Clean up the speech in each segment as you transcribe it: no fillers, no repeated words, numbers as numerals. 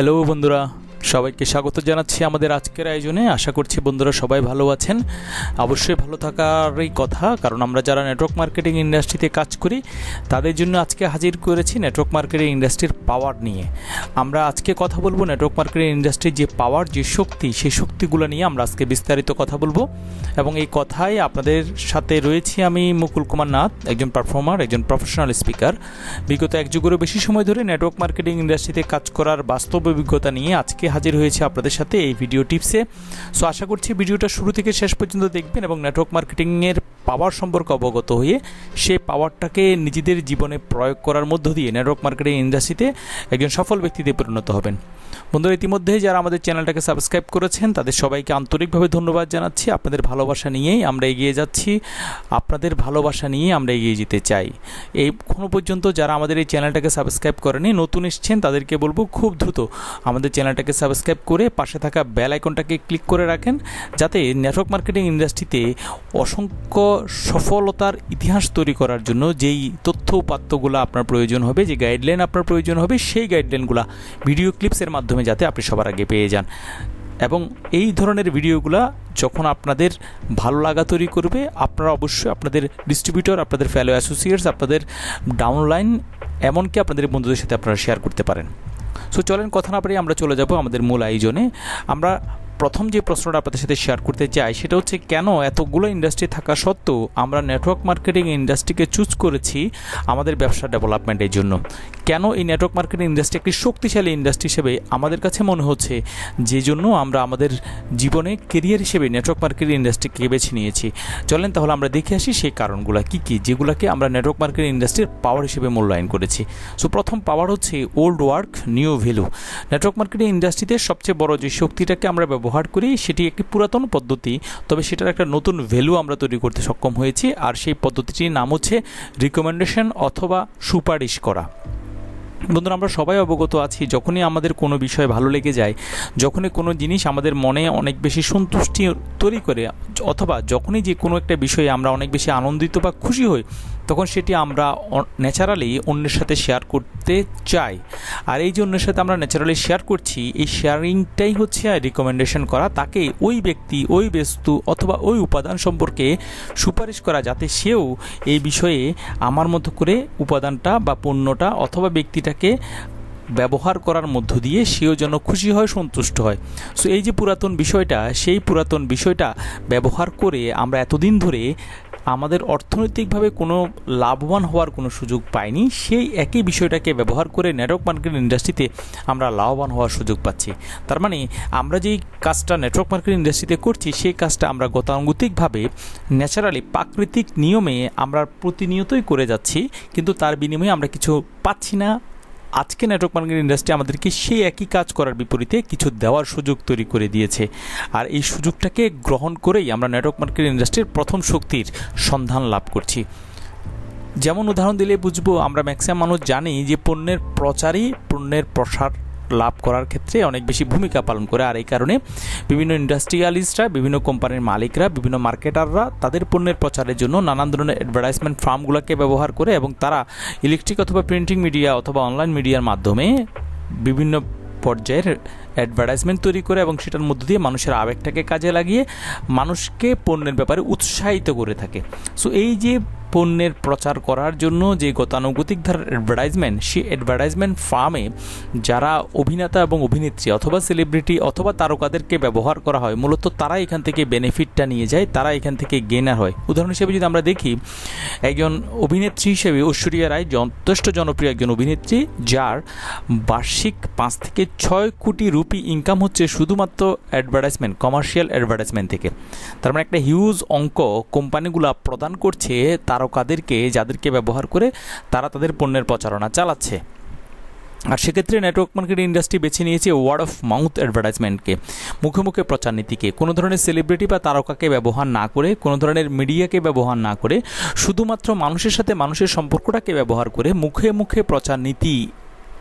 Hello বন্ধুরা, সবাইকে স্বাগত জানাচ্ছি আমাদের আজকের আয়োজনে। আশা করছি বন্ধুরা সবাই ভালো আছেন। অবশ্যই ভালো থাকারই কথা, কারণ আমরা যারা নেটওয়ার্ক মার্কেটিং ইন্ডাস্ট্রিতে কাজ করি তাদের জন্য আজকে হাজির করেছি নেটওয়ার্ক মার্কেটিং ইন্ডাস্ট্রির পাওয়ার নিয়ে। আমরা আজকে কথা বলবো নেটওয়ার্ক মার্কেটিং ইন্ডাস্ট্রির যে পাওয়ার, যে শক্তি, সেই শক্তিগুলো নিয়ে আমরা আজকে বিস্তারিত কথা বলবো। এবং এই কথায় আপনাদের সাথে রয়েছি আমি মুকুল কুমার নাথ, একজন পারফর্মার, একজন প্রফেশনাল স্পিকার। বিগত এক যুগেরও বেশি সময় ধরে নেটওয়ার্ক মার্কেটিং ইন্ডাস্ট্রিতে কাজ করার বাস্তব অভিজ্ঞতা নিয়ে আজকে হাজির হয়েছে আপনাদের সাথে এই ভিডিও টিপসে। সো আশা করছি ভিডিওটা শুরু থেকে শেষ পর্যন্ত দেখবেন এবং নেটওয়ার্ক মার্কেটিংয়ের পাওয়ার সম্পর্কে অবগত হয়ে সেই পাওয়ারটাকে নিজেদের জীবনে প্রয়োগ করার মধ্য দিয়ে নেটওয়ার্ক মার্কেটিং ইন্ডাস্ট্রিতে একজন সফল ব্যক্তিতে পরিণত হবেন। বন্ধুরা, ইতিমধ্যে যারা আমাদের চ্যানেলটাকে সাবস্ক্রাইব করেছেন তাদের সবাইকে আন্তরিকভাবে ধন্যবাদ জানাচ্ছি। আপনাদের ভালোবাসা নিয়েই আমরা এগিয়ে যাচ্ছি, আপনাদের ভালোবাসা নিয়ে আমরা এগিয়ে যেতে চাই। এখনো পর্যন্ত যারা আমাদের এই চ্যানেলটাকে সাবস্ক্রাইব করেনি, নতুন এসছেন, তাদেরকে বলবো খুব দ্রুত আমাদের চ্যানেলটাকে সাবস্ক্রাইব করে পাশে থাকা বেল আইকনটাকে ক্লিক করে রাখেন, যাতে নেটওয়ার্ক মার্কেটিং ইন্ডাস্ট্রিতে অসংখ্য সফলতার ইতিহাস তৈরি করার জন্য যেই তথ্য উপাত্তগুলো আপনার প্রয়োজন হবে, যে গাইডলাইন আপনার প্রয়োজন হবে, সেই গাইডলাইনগুলো ভিডিও ক্লিপসের মাধ্যমে যাতে আপনি সবার আগে পেয়ে যান। এবং এই ধরনের ভিডিওগুলো যখন আপনাদের ভালো লাগা তৈরি করবে, আপনারা অবশ্যই আপনাদের ডিস্ট্রিবিউটর, আপনাদের ফেলো অ্যাসোসিয়েটস, আপনাদের ডাউনলাইন, এমনকি আপনাদের বন্ধুদের সাথে আপনারা শেয়ার করতে পারেন। সো চলেন কথা না পারি আমরা চলে যাব আমাদের মূল আয়োজনে। আমরা প্রথম যে প্রশ্নটা আপনাদের সাথে শেয়ার করতে চাই সেটা হচ্ছে, কেন এতগুলো ইন্ডাস্ট্রি থাকা সত্ত্বেও আমরা নেটওয়ার্ক মার্কেটিং ইন্ডাস্ট্রিকে চুজ করেছি আমাদের ব্যবসা ডেভেলপমেন্টের জন্য? কেন এই নেটওয়ার্ক মার্কেটিং ইন্ডাস্ট্রি একটি শক্তিশালী ইন্ডাস্ট্রি হিসেবে আমাদের কাছে মনে হচ্ছে, যে জন্য আমরা আমাদের জীবনে কেরিয়ার হিসেবে নেটওয়ার্ক মার্কেটিং ইন্ডাস্ট্রিকে বেছে নিয়েছি? চলেন তাহলে আমরা দেখে আসি সেই কারণগুলো কী কী, যেগুলোকে আমরা নেটওয়ার্ক মার্কেটিং ইন্ডাস্ট্রির পাওয়ার হিসেবে মূল্যায়ন করেছি। সো প্রথম পাওয়ার হচ্ছে old work new value. Network marketing ইন্ডাস্ট্রিতে সবচেয়ে বড় যে শক্তিটাকে আমরা ব্যবহার করি সেটি একটি পুরাতন পদ্ধতি, তবে সেটার একটা নতুন ভ্যালু আমরা তৈরি করতে সক্ষম হয়েছি। আর সেই পদ্ধতিটির নাম হচ্ছে রিকমেন্ডেশন অথবা সুপারিশ করা। বন্ধুরা, আমরা সবাই অবগত আছি, যখনই আমাদের কোনো বিষয় ভালো লেগে যায়, যখনই কোনো জিনিস আমাদের মনে অনেক বেশি সন্তুষ্টি তৈরি করে, অথবা যখনই যে কোনো একটা বিষয়ে আমরা অনেক বেশি আনন্দিত বা খুশি হই, তখন সেটি আমরা ন্যাচারালি অন্যের সাথে শেয়ার করতে চাই। আর এই যে অন্যের সাথে আমরা ন্যাচারালি শেয়ার করছি, এই শেয়ারিংটাই হচ্ছে রিকমেন্ডেশন করা, তাকে ওই ব্যক্তি, ওই বস্তু অথবা ওই উপাদান সম্পর্কে সুপারিশ করা, যাতে সেও এই বিষয়ে আমার মতো করে উপাদানটা বা পণ্যটা অথবা ব্যক্তিটাকে ব্যবহার করার মধ্য দিয়ে সেও যেন খুশি হয়, সন্তুষ্ট হয়। সো এই যে পুরাতন বিষয়টা, সেই পুরাতন বিষয়টা ব্যবহার করে আমরা এতদিন ধরে আমাদের অর্থনৈতিকভাবে কোনো লাভবান হওয়ার কোনো সুযোগ পাইনি, সেই একই বিষয়টাকে ব্যবহার করে নেটওয়ার্ক মার্কেটিং ইন্ডাস্ট্রিতে আমরা লাভবান হওয়ার সুযোগ পাচ্ছি। তার মানে আমরা যেই কাজটা নেটওয়ার্ক মার্কেটিং ইন্ডাস্ট্রিতে করছি, সেই কাজটা আমরা গতানুগতিকভাবে ন্যাচারালি প্রাকৃতিক নিয়মে আমরা প্রতিনিয়তই করে যাচ্ছি, কিন্তু তার বিনিময়ে আমরা কিছু পাচ্ছি না। আজকে নেটওয়ার্ক মার্কেটিং ইন্ডাস্ট্রি আমাদেরকে সেই একই কাজ করার বিপরীতে কিছু দেওয়ার সুযোগ তৈরি করে দিয়েছে। আর এই সুযোগটাকে গ্রহণ করেই আমরা নেটওয়ার্ক মার্কেটিং ইন্ডাস্ট্রির প্রথম শক্তির সন্ধান লাভ করছি। যেমন উদাহরণ দিলে বুঝবো, আমরা ম্যাক্সিমাম মানুষ জানি যে পণ্যের প্রচারই পণ্যের প্রসার লাভ করার ক্ষেত্রে অনেক বেশি ভূমিকা পালন করে। আর এই কারণে বিভিন্ন ইন্ডাস্ট্রিয়ালিস্টরা, বিভিন্ন কোম্পানির মালিকরা, বিভিন্ন মার্কেটাররা তাদের পণ্যের প্রচারের জন্য নানান ধরনের অ্যাডভার্টাইজমেন্ট ফার্মগুলোকে ব্যবহার করে, এবং তারা ইলেকট্রিক অথবা প্রিন্টিং মিডিয়া অথবা অনলাইন মিডিয়ার মাধ্যমে বিভিন্ন পর্যায়ের অ্যাডভার্টাইজমেন্ট তৈরি করে, এবং সেটার মধ্য দিয়ে মানুষের আবেগটাকে কাজে লাগিয়ে মানুষকে পণ্যের ব্যাপারে উৎসাহিত করে থাকে। সো এই যে পণ্যের প্রচার করার জন্য যে গতানুগতিক ধারার অ্যাডভার্টাইজমেন্ট, সেই অ্যাডভার্টাইজমেন্ট ফার্মে যারা অভিনেতা এবং অভিনেত্রী অথবা সেলিব্রিটি অথবা তারকাদেরকে ব্যবহার করা হয়, মূলত তারা এখান থেকে বেনিফিটটা নিয়ে যায়, তারা এখান থেকে গেনার হয়। উদাহরণ হিসেবে যদি আমরা দেখি, একজন অভিনেত্রী হিসেবে ঐশ্বরিয়া রায় যথেষ্ট জনপ্রিয় একজন অভিনেত্রী, যার বার্ষিক 5 থেকে 6 কোটি রুপি ইনকাম হচ্ছে শুধুমাত্র অ্যাডভার্টাইজমেন্ট, কমার্শিয়াল অ্যাডভার্টাইজমেন্ট থেকে। তার মানে একটা হিউজ অঙ্ক কোম্পানিগুলো প্রদান করছে তারকাদেরকে, যাদেরকে ব্যবহার করে তারা তাদের পণ্যের প্রচারণা চালাচ্ছে। আর সেক্ষেত্রে নেটওয়ার্ক মার্কেটিং ইন্ডাস্ট্রি বেছে নিয়েছে ওয়ার্ড অফ মাউথ অ্যাডভার্টাইজমেন্টকে, মুখে মুখে প্রচার নীতিকে। কোনো ধরনের সেলিব্রিটি বা তারকাকে ব্যবহার না করে, কোনো ধরনের মিডিয়াকে ব্যবহার না করে, শুধুমাত্র মানুষের সাথে মানুষের সম্পর্কটাকে ব্যবহার করে মুখে মুখে প্রচার নীতি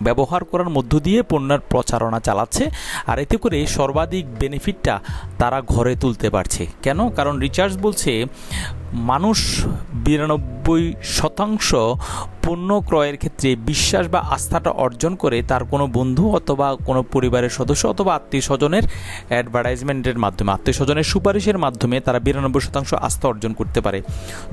ব্যবহার করার মধ্য দিয়ে পণ্যের প্রচারণা চালাচ্ছে। আর এতে করে সর্বাধিক বেনিফিটটা তারা ঘরে তুলতে পারছে। কেন? কারণ রিসার্চ বলছে মানুষ 92% পণ্য ক্রয়ের ক্ষেত্রে বিশ্বাস বা আস্থাটা অর্জন করে তার কোনো বন্ধু অথবা কোনো পরিবারের সদস্য অথবা আত্মীয় স্বজনের অ্যাডভার্টাইজমেন্টের মাধ্যমে, আত্মীয় স্বজনের সুপারিশের মাধ্যমে তারা 92% আস্থা অর্জন করতে পারে।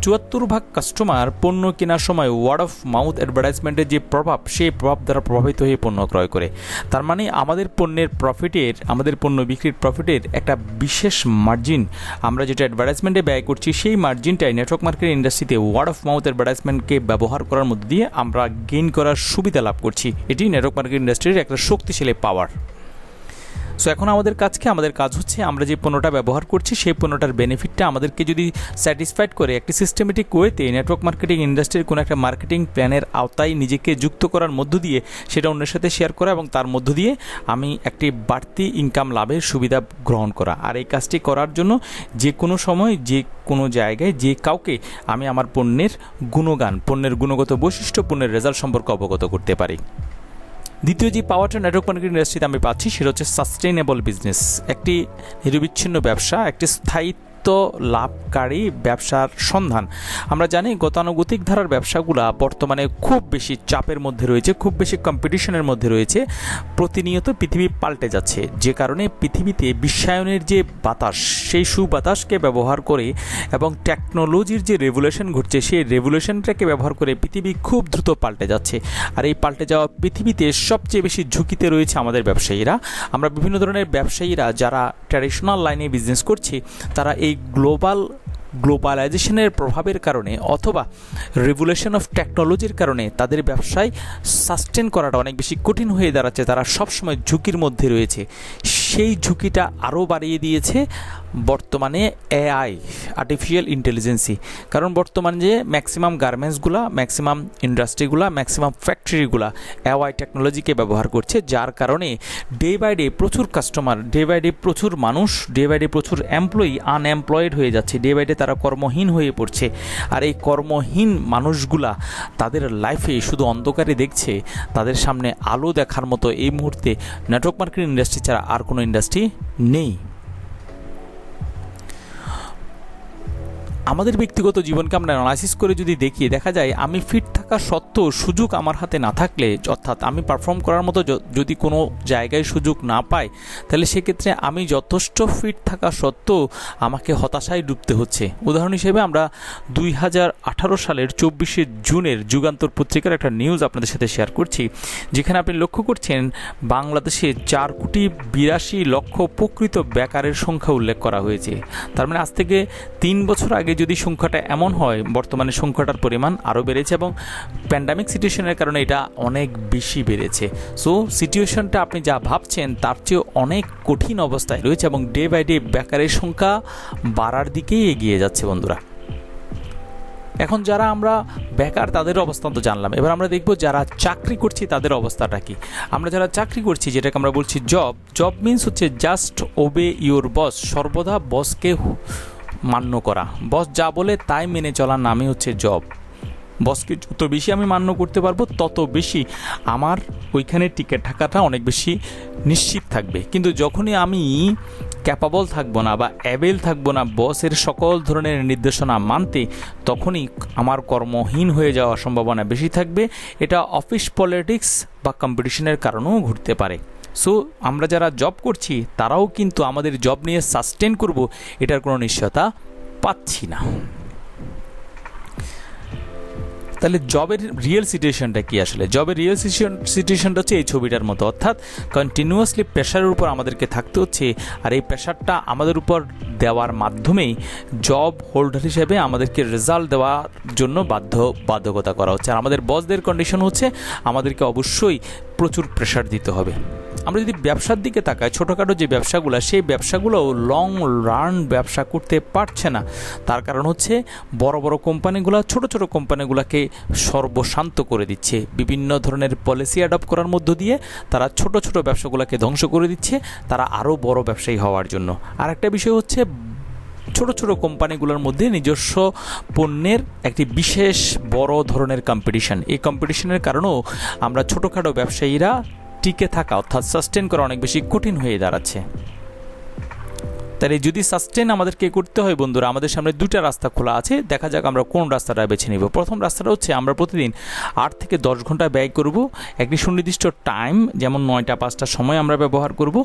74% কাস্টমার পণ্য কেনার সময় ওয়ার্ড অফ মাউথ অ্যাডভার্টাইজমেন্টের যে প্রভাব, সেই প্রভাব দ্বারা প্রভাবিত হয়ে পণ্য ক্রয় করে। তার মানে আমাদের পণ্যের প্রফিটের, আমাদের পণ্য বিক্রির প্রফিটের একটা বিশেষ মার্জিন আমরা যেটা অ্যাডভার্টাইজমেন্টে ব্যয় করছি, সেই মার্জিনটাই নেটওয়ার্ক মার্কেটিং ইন্ডাস্ট্রিতে ওয়ার্ড অফ মাউথ অ্যাডভার্টাইজমেন্টকে ব্যবহার করার মধ্যে দিয়ে আমরা গেইন করার সুবিধা লাভ করছি। এটি নেটওয়ার্ক মার্কেটিং ইন্ডাস্ট্রির একটা শক্তিশালী পাওয়ার। সো এখন আমাদের কাজ হচ্ছে আমরা যে পণ্যটা ব্যবহার করছি সেই পণ্যটার বেনিফিটটা আমাদেরকে যদি স্যাটিসফাইড করে একটি সিস্টেমেটিক ওয়েতে নেটওয়ার্ক মার্কেটিং ইন্ডাস্ট্রির কোনো একটা মার্কেটিং প্ল্যানের আওতায় নিজেকে যুক্ত করার মধ্য দিয়ে সেটা অন্যের সাথে শেয়ার করা এবং তার মধ্য দিয়ে আমি একটি বাড়তি ইনকাম লাভের সুবিধা গ্রহণ করা। আর এই কাজটি করার জন্য যে কোনো সময় যে কোনো জায়গায় যে কাউকে আমি আমার পণ্যের গুণগান, পণ্যের গুণগত বৈশিষ্ট্য, পণ্যের রেজাল্ট সম্পর্কে অবগত করতে পারি। দ্বিতীয় যে পাওয়ারটা নেটওয়ার্ক মার্কেটিং ইন্ডাস্ট্রিতে আমি পাচ্ছি সেটা হচ্ছে সাস্টেইনেবল বিজনেস, একটি নিরবিচ্ছিন্ন ব্যবসা, একটি স্থায়িত্ব লাভকারী ব্যবসার সন্ধান। আমরা জানি গতানুগতিক ধারার ব্যবসাগুলো বর্তমানে খুব বেশি চাপের মধ্যে রয়েছে, খুব বেশি কম্পিটিশনের মধ্যে রয়েছে, প্রতিনিয়ত পৃথিবী পাল্টে যাচ্ছে, যে কারণে পৃথিবীতে বিশ্বায়নের যে বাতাস, সেই সুবাতাসকে ব্যবহার করে এবং টেকনোলজির যে রেভুলেশন ঘটছে সেই রেভুলেশনটাকে ব্যবহার করে পৃথিবী খুব দ্রুত পাল্টে যাচ্ছে। আর এই পাল্টে যাওয়া পৃথিবীতে সবচেয়ে বেশি ঝুঁকিতে রয়েছে আমাদের ব্যবসায়ীরা। আমরা বিভিন্ন ধরনের ব্যবসায়ীরা যারা ট্র্যাডিশনাল লাইনে বিজনেস করছি, তারা এই গ্লোবালাইজেশনের প্রভাবের কারণে অথবা রেভুলেশন অফ টেকনোলজির কারণে তাদের ব্যবসায় সাস্টেন করাটা অনেক বেশি কঠিন হয়ে দাঁড়াচ্ছে। তারা সবসময় ঝুঁকির মধ্যে রয়েছে। সেই ঝুঁকিটা আরও বাড়িয়ে দিয়েছে বর্তমানে এআই, আর্টিফিশিয়াল ইন্টেলিজেন্সি। কারণ বর্তমানে যে ম্যাক্সিমাম গার্মেন্টসগুলা, ম্যাক্সিমাম ইন্ডাস্ট্রিগুলা, ম্যাক্সিমাম ফ্যাক্টরিগুলা এআই টেকনোলজিকে ব্যবহার করছে, যার কারণে ডে বাই ডে প্রচুর কাস্টমার, ডে বাই ডে প্রচুর মানুষ, ডে বাই ডে প্রচুর এমপ্লয়ি আনএমপ্লয়েড হয়ে যাচ্ছে, ডে বাই ডে তারা কর্মহীন হয়ে পড়ছে। আর এই কর্মহীন মানুষগুলা তাদের লাইফে শুধু অন্ধকারে দেখছে, তাদের সামনে আলো দেখার মতো এই মুহূর্তে নেটওয়ার্ক মার্কেটিং ইন্ডাস্ট্রি ছাড়া আর কোনো ইন্ডাস্ট্রি নেই। আমাদের ব্যক্তিগত জীবনকে আমরা অ্যানালাইসিস করে যদি দেখি, দেখা যায় আমি ফিট থাকা সত্ত্বেও সুযোগ আমার হাতে না থাকলে, অর্থাৎ আমি পারফর্ম করার মতো যদি কোনো জায়গায় সুযোগ না পাই, তাহলে সেক্ষেত্রে আমি যথেষ্ট ফিট থাকা সত্ত্বেও আমাকে হতাশায় ডুবতে হচ্ছে। উদাহরণ হিসেবে আমরা 2018 সালের 24শে জুনের যুগান্তর পত্রিকার একটা নিউজ আপনাদের সাথে শেয়ার করছি, যেখানে আপনি লক্ষ্য করছেন বাংলাদেশে 4,82,00,000 প্রকৃত বেকারের সংখ্যা উল্লেখ করা হয়েছে। তার মানে আজ থেকে 3 বছর আগে যদি সংখ্যাটা এমন হয়, বর্তমানে সংখ্যাটার পরিমাণ আরও বেড়েছে এবং প্যান্ডামিক সিচুয়েশনের কারণে এটা অনেক বেশি বেড়েছে। সো সিচুয়েশনটা আপনি যা ভাবছেন তার চেয়ে অনেক কঠিন অবস্থায় রয়েছে এবং ডে বাই ডে বেকারের সংখ্যা বাড়ার দিকেই এগিয়ে যাচ্ছে বন্ধুরা। এখন যারা আমরা বেকার তাদের অবস্থা তো জানলাম, এবার আমরা দেখব যারা চাকরি করছি তাদের অবস্থাটা কি। আমরা যারা চাকরি করছি, যেটাকে আমরা বলছি জব মিনস হচ্ছে জাস্ট ওবে ইউর বস, সর্বদা বসকে মান্য করা, বস যা বলে তাই মেনে চলার নামই হচ্ছে জব। বসকে যত বেশি আমি মান্য করতে পারবো তত বেশি আমার ওইখানে টিকে থাকাটা অনেক বেশি নিশ্চিত থাকবে। কিন্তু যখনই আমি ক্যাপাবল থাকবো না বা অ্যাবেল থাকবো না বসের সকল ধরনের নির্দেশনা মানতে, তখনই আমার কর্মহীন হয়ে যাওয়ার সম্ভাবনা বেশি থাকবে। এটা অফিস পলিটিক্স বা কম্পিটিশনের কারণেও ঘটতে পারে। সো আমরা যারা জব করছি তারাও কিন্তু আমাদের জব নিয়ে সাস্টেন করব এটার কোনো নিশ্চয়তা পাচ্ছি না। তাহলে জবের রিয়েল সিচুয়েশনটা কি? আসলে জবের রিয়েল সিচুয়েশনটা হচ্ছে এই ছবিটার মতো, অর্থাৎ কন্টিনিউয়াসলি প্রেশারের উপর আমাদেরকে থাকতে হচ্ছে। আর এই প্রেশারটা আমাদের উপর দেওয়ার মাধ্যমেই জব হোল্ডার হিসেবে আমাদেরকে রেজাল্ট দেওয়ার জন্য বাধ্যকতা করা হচ্ছে। আর আমাদের বসদের কন্ডিশন হচ্ছে আমাদেরকে অবশ্যই প্রচুর প্রেশার দিতে হবে। আমরা যদি ব্যবসার দিকে তাকাই, ছোটোখাটো যে ব্যবসাগুলো, সেই ব্যবসাগুলো লং রান ব্যবসা করতে পারছে না। তার কারণ হচ্ছে বড় বড় কোম্পানিগুলো ছোট ছোট কোম্পানিগুলোকে সর্বশান্ত করে দিচ্ছে। বিভিন্ন ধরনের পলিসি অ্যাডপ্ট করার মধ্য দিয়ে তারা ছোট ছোট ব্যবসাগুলোকে ধ্বংস করে দিচ্ছে, তারা আরও বড় ব্যবসায়ী হওয়ার জন্য। আর একটা বিষয় হচ্ছে ছোট ছোট কোম্পানিগুলোর মধ্যে নিজস্ব পণ্যের একটি বিশেষ বড় ধরনের কম্পিটিশন। এই কম্পিটিশনের কারণেও আমরা ছোটোখাটো ব্যবসায়ীরা টিকে থাকা অর্থাৎ সাস্টেন করা অনেক বেশি কঠিন হয়ে দাঁড়াচ্ছে। তাহলে যদি সাস্টেন আমাদেরকে করতে হয় বন্ধুরা, আমাদের সামনে দুটা রাস্তা খোলা আছে। দেখা যাক আমরা কোন রাস্তাটা বেছে নিব। প্রথম রাস্তাটা হচ্ছে আমরা প্রতিদিন 8 থেকে 10 ঘন্টা ব্যয় করব, একটি সুনির্দিষ্ট টাইম যেমন 9টা 5টার সময় আমরা ব্যবহার করব।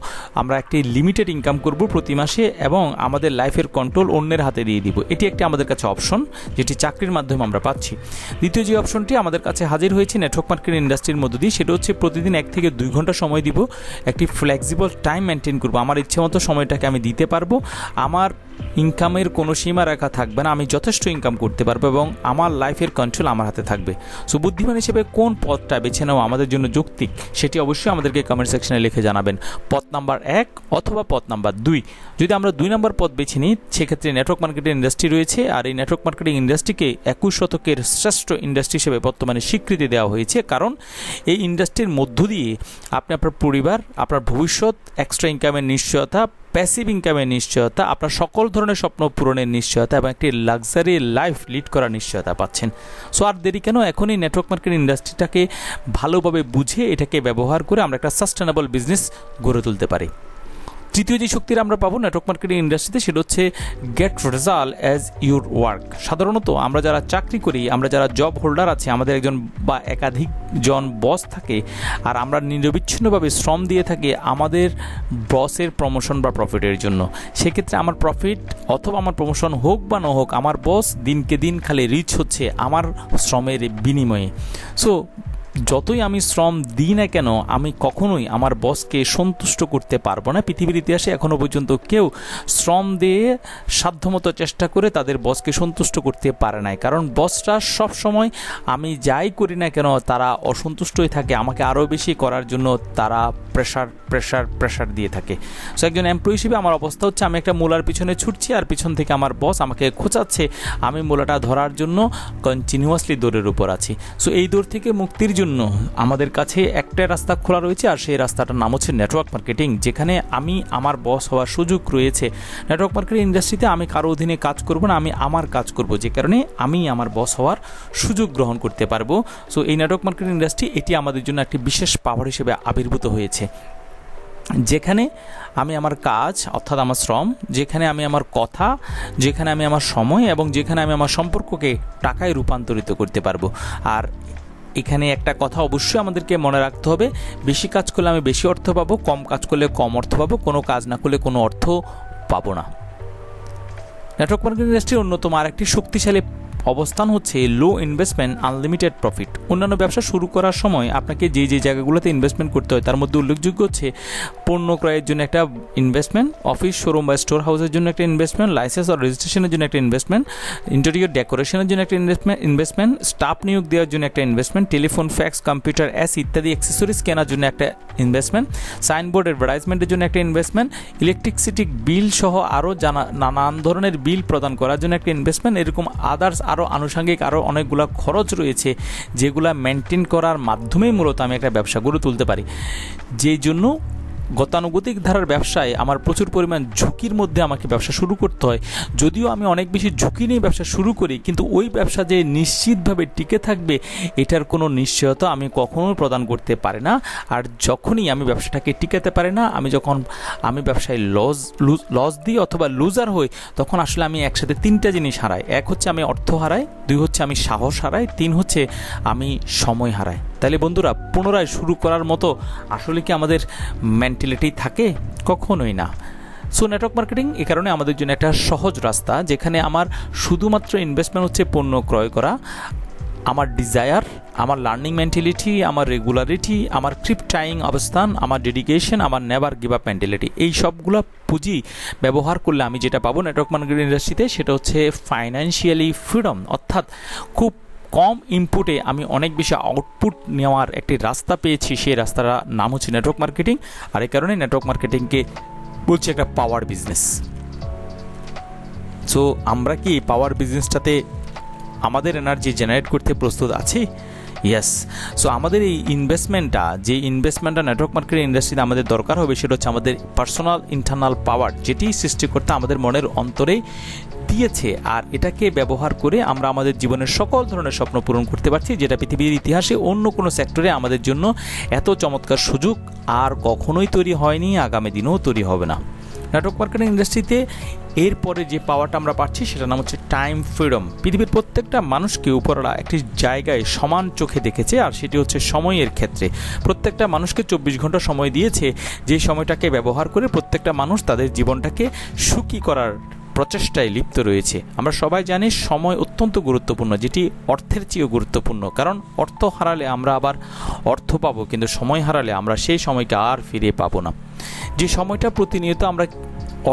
আমরা একটি লিমিটেড ইনকাম করব প্রতি মাসে এবং আমাদের লাইফের কন্ট্রোল অন্যের হাতে দিয়ে দিব। এটি একটি আমাদের কাছে অপশন যেটি চাকরির মাধ্যমে আমরা পাচ্ছি। দ্বিতীয় যে অপশনটি আমাদের কাছে হাজির হয়েছে নেটওয়ার্ক মার্কেটিং ইন্ডাস্ট্রির মধ্য দিয়ে, সেটা হচ্ছে প্রতিদিন 1 থেকে 2 ঘন্টা সময় দিব, একটি ফ্লেক্সিবল টাইম মেনটেন করব। আমার ইচ্ছে মতো সময়টাকে আমি দিতে পারবো, আমার ইনকামের কোনো সীমা রেখা থাকবে না, আমি যথেষ্ট ইনকাম করতে পারবো এবং আমার লাইফের কন্ট্রোল আমার হাতে থাকবে। সো বুদ্ধিমান হিসেবে কোন পথটা বেছে নেওয়া আমাদের জন্য যৌক্তিক সেটি অবশ্যই আমাদেরকে কমেন্ট সেকশনে লিখে জানাবেন। পথ নাম্বার 1 অথবা পথ নাম্বার 2। যদি আমরা 2 নম্বর পথ বেছে নিই সেক্ষেত্রে নেটওয়ার্ক মার্কেটিং ইন্ডাস্ট্রি রয়েছে, আর এই নেটওয়ার্ক মার্কেটিং ইন্ডাস্ট্রিকে 21 শতকের শ্রেষ্ঠ ইন্ডাস্ট্রি হিসেবে বর্তমানে স্বীকৃতি দেওয়া হয়েছে। কারণ এই ইন্ডাস্ট্রির মধ্য দিয়ে আপনি আপনার পরিবার, আপনার ভবিষ্যৎ, এক্সট্রা ইনকামের নিশ্চয়তা, প্যাসিভ ইনকামের নিশ্চয়তা, আপনার সকল ধরনের স্বপ্ন পূরণের নিশ্চয়তা এবং একটি লাক্সারি লাইফ লিড করার নিশ্চয়তা পাচ্ছেন। সো আর দেরি কেন, এখনই নেটওয়ার্ক মার্কেটিং ইন্ডাস্ট্রিটাকে ভালোভাবে বুঝে এটাকে ব্যবহার করে আমরা একটা সাস্টেনেবল বিজনেস গড়ে তুলতে পারি। তৃতীয় যে শক্তির আমরা পাবো নেটওয়ার্ক মার্কেটিং ইন্ডাস্ট্রিতে সেটা হচ্ছে gate result as your work. সাধারণত আমরা যারা চাকরি করি, আমরা যারা জব হোল্ডার আছে, আমাদের একজন বা একাধিকজন বস থাকে আর আমরা নিরবিচ্ছিন্নভাবে শ্রম দিয়ে থাকি আমাদের বসের প্রমোশন বা প্রফিটের জন্য। সেক্ষেত্রে আমার প্রফিট অথবা আমার প্রমোশন হোক বা না হোক, আমার বস দিনকে দিন খালি রিচ হচ্ছে আমার শ্রমের বিনিময়ে। সো যতই আমি শ্রম দিই না কেন আমি কখনোই আমার বসকে সন্তুষ্ট করতে পারবো না। পৃথিবীর ইতিহাসে এখনও পর্যন্ত কেউ শ্রম দিয়ে সাধ্যমতো চেষ্টা করে তাদের বসকে সন্তুষ্ট করতে পারে নাই, কারণ বসরা সবসময় আমি যাই করি না কেন তারা অসন্তুষ্টই থাকে, আমাকে আরও বেশি করার জন্য তারা প্রেশার দিয়ে থাকে। সো একজন এমপ্লয়ি হিসেবে আমার অবস্থা হচ্ছে আমি একটা মূলার পিছনে ছুটছি আর পিছন থেকে আমার বস আমাকে খোঁচাচ্ছে, আমি মূলাটা ধরার জন্য কন্টিনিউয়াসলি দৌড়ের উপর আছি। সো এই দৌড় থেকে মুক্তির জন্য আমাদের কাছে একটা রাস্তা খোলা রয়েছে, আর সেই রাস্তাটার নাম হচ্ছে নেটওয়ার্ক মার্কেটিং, যেখানে আমি আমার বস হওয়ার সুযোগ রয়েছে। নেটওয়ার্ক মার্কেটিং ইন্ডাস্ট্রিতে আমি কারো অধীনে কাজ করব না, আমি আমার কাজ করব, যে কারণে আমি আমার বস হওয়ার সুযোগ গ্রহণ করতে পারবো। সো এই নেটওয়ার্ক মার্কেটিং ইন্ডাস্ট্রি এটি আমাদের জন্য একটি বিশেষ পাওয়ার হিসেবে আবির্ভূত হয়েছে, যেখানে আমি আমার কাজ অর্থাৎ আমার শ্রম, যেখানে আমি আমার কথা, যেখানে আমি আমার সময় এবং যেখানে আমি আমার সম্পর্ককে টাকায় রূপান্তরিত করতে পারবো। আর এখানে একটা কথা অবশ্যই আমাদেরকে মনে রাখতে হবে, বেশি কাজ করলে আমি বেশি অর্থ পাবো, কম কাজ করলে কম অর্থ পাবো, কোনো কাজ না করলে কোনো অর্থ পাবো না। নেটওয়ার্ক মার্কেটিং ইন্ডাস্ট্রির অন্যতম আরেকটি শক্তিশালী অবস্থান হচ্ছে লো ইনভেস্টমেন্ট আনলিমিটেড প্রফিট। অন্যান্য ব্যবসা শুরু করার সময় আপনাকে যে জায়গাগুলোতে ইনভেস্টমেন্ট করতে হয় তার মধ্যে উল্লেখযোগ্য হচ্ছে পণ্য ক্রয়ের জন্য একটা ইনভেস্টমেন্ট, অফিস শোরুম বা স্টোর হাউসের জন্য একটা ইনভেস্টমেন্ট, লাইসেন্স আর রেজিস্ট্রেশনের জন্য একটা ইনভেস্টমেন্ট, ইন্টেরিয়র ডেকোরেশনের জন্য একটা ইনভেস্টমেন্ট, স্টাফ নিয়োগ দেওয়ার জন্য একটা ইনভেস্টমেন্ট, টেলিফোন, ফ্যাক্স, কম্পিউটার, ইত্যাদি অ্যাক্সেসরিজ কেনার জন্য একটা ইনভেস্টমেন্ট, সাইনবোর্ড অ্যাডভার্টাইজমেন্টের জন্য একটা ইনভেস্টমেন্ট, ইলেকট্রিসিটি বিল সহ আরও নানান ধরনের বিল প্রদান করার জন্য একটা ইনভেস্টমেন্ট, এরকম আদার্স আরও আনুষঙ্গিক আরও অনেকগুলো খরচ রয়েছে যেগুলো মেনটেন করার মাধ্যমেই মূলত আমি একটা ব্যবসা গড়ে তুলতে পারি। যেই জন্য গতানুগতিক ধারার ব্যবসায় আমার প্রচুর পরিমাণ ঝুঁকির মধ্যে আমাকে ব্যবসা শুরু করতে হয়। যদিও আমি অনেক বেশি ঝুঁকি নিয়ে ব্যবসা শুরু করি, কিন্তু ওই ব্যবসা যে নিশ্চিতভাবে টিকে থাকবে এটার কোনো নিশ্চয়তা আমি কখনোই প্রদান করতে পারি না। আর যখনই আমি ব্যবসাটাকে টিকাতে পারি না, যখন আমি ব্যবসায় লস দিই অথবা লুজার হই, তখন আসলে আমি একসাথে 3টা জিনিস হারাই। 1 হচ্ছে আমি অর্থ হারাই, 2 হচ্ছে আমি সাহস হারাই, 3 হচ্ছে আমি সময় হারাই। তাহলে বন্ধুরা, পুনরায় শুরু করার মতো আসলে কি আমাদের মেন্টালিটি থাকে? কখনোই না। সো নেটওয়ার্ক মার্কেটিং এ কারণে আমাদের জন্য একটা সহজ রাস্তা, যেখানে আমার শুধুমাত্র ইনভেস্টমেন্ট হচ্ছে পণ্য ক্রয় করা, আমার ডিজায়ার, আমার লার্নিং মেন্টালিটি, আমার রেগুলারিটি, আমার ক্রিপ্টাইং অবস্থান, আমার ডেডিকেশন, আমার নেভার গিভ আপ মেন্টালিটি, এই সবগুলো পুঁজি ব্যবহার করলে আমি যেটা পাবো নেটওয়ার্ক মার্কেটিং ইন্ডাস্ট্রিতে সেটা হচ্ছে ফাইন্যান্সিয়ালি ফ্রিডম, অর্থাৎ খুব কম ইনপুটে আমি অনেক বেশি আউটপুট নেওয়ার একটি রাস্তা পেয়েছি। সেই রাস্তার নাম হচ্ছে নেটওয়ার্ক মার্কেটিং। আর এই কারণে নেটওয়ার্ক মার্কেটিংকে বলছি একটা পাওয়ার বিজনেস। সো আমরা কি পাওয়ার বিজনেসটাতে আমাদের এনার্জি জেনারেট করতে প্রস্তুত আছি? ইয়েস। সো আমাদের এই ইনভেস্টমেন্টটা নেটওয়ার্ক মার্কেটিং ইন্ডাস্ট্রিতে আমাদের দরকার হবে সেটা হচ্ছে আমাদের পার্সোনাল ইন্টারনাল পাওয়ার, যেটি সৃষ্টিকর্তা আমাদের মনের অন্তরে দিয়েছে। আর এটাকে ব্যবহার করে আমরা আমাদের জীবনের সকল ধরনের স্বপ্ন পূরণ করতে পারছি, যেটা পৃথিবীর ইতিহাসে অন্য কোনো সেক্টরে আমাদের জন্য এত চমৎকার সুযোগ আর কখনোই তৈরি হয়নি, আগামী দিনেও তৈরি হবে না। নেটওয়ার্ক মার্কেটিং ইন্ডাস্ট্রিতে এরপরে যে পাওয়ারটা আমরা পাচ্ছি সেটার নাম হচ্ছে টাইম ফ্রিডম। পৃথিবীর প্রত্যেকটা মানুষকে উপরওয়ালা একটি জায়গায় সমান চোখে দেখেছে, আর সেটি হচ্ছে সময়ের ক্ষেত্রে। প্রত্যেকটা মানুষকে 24 ঘন্টা সময় দিয়েছে, যে সময়টাকে ব্যবহার করে প্রত্যেকটা মানুষ তাদের জীবনটাকে সুখী করার প্রচেষ্টায় লিপ্ত রয়েছে। আমরা সবাই জানি সময় অত্যন্ত গুরুত্বপূর্ণ, যেটি অর্থের চেয়েও গুরুত্বপূর্ণ। কারণ অর্থ হারালে আমরা আবার অর্থ পাবো, কিন্তু সময় হারালে আমরা সেই সময়কে আর ফিরে পাবো না। যে সময়টা প্রতিনিয়ত আমরা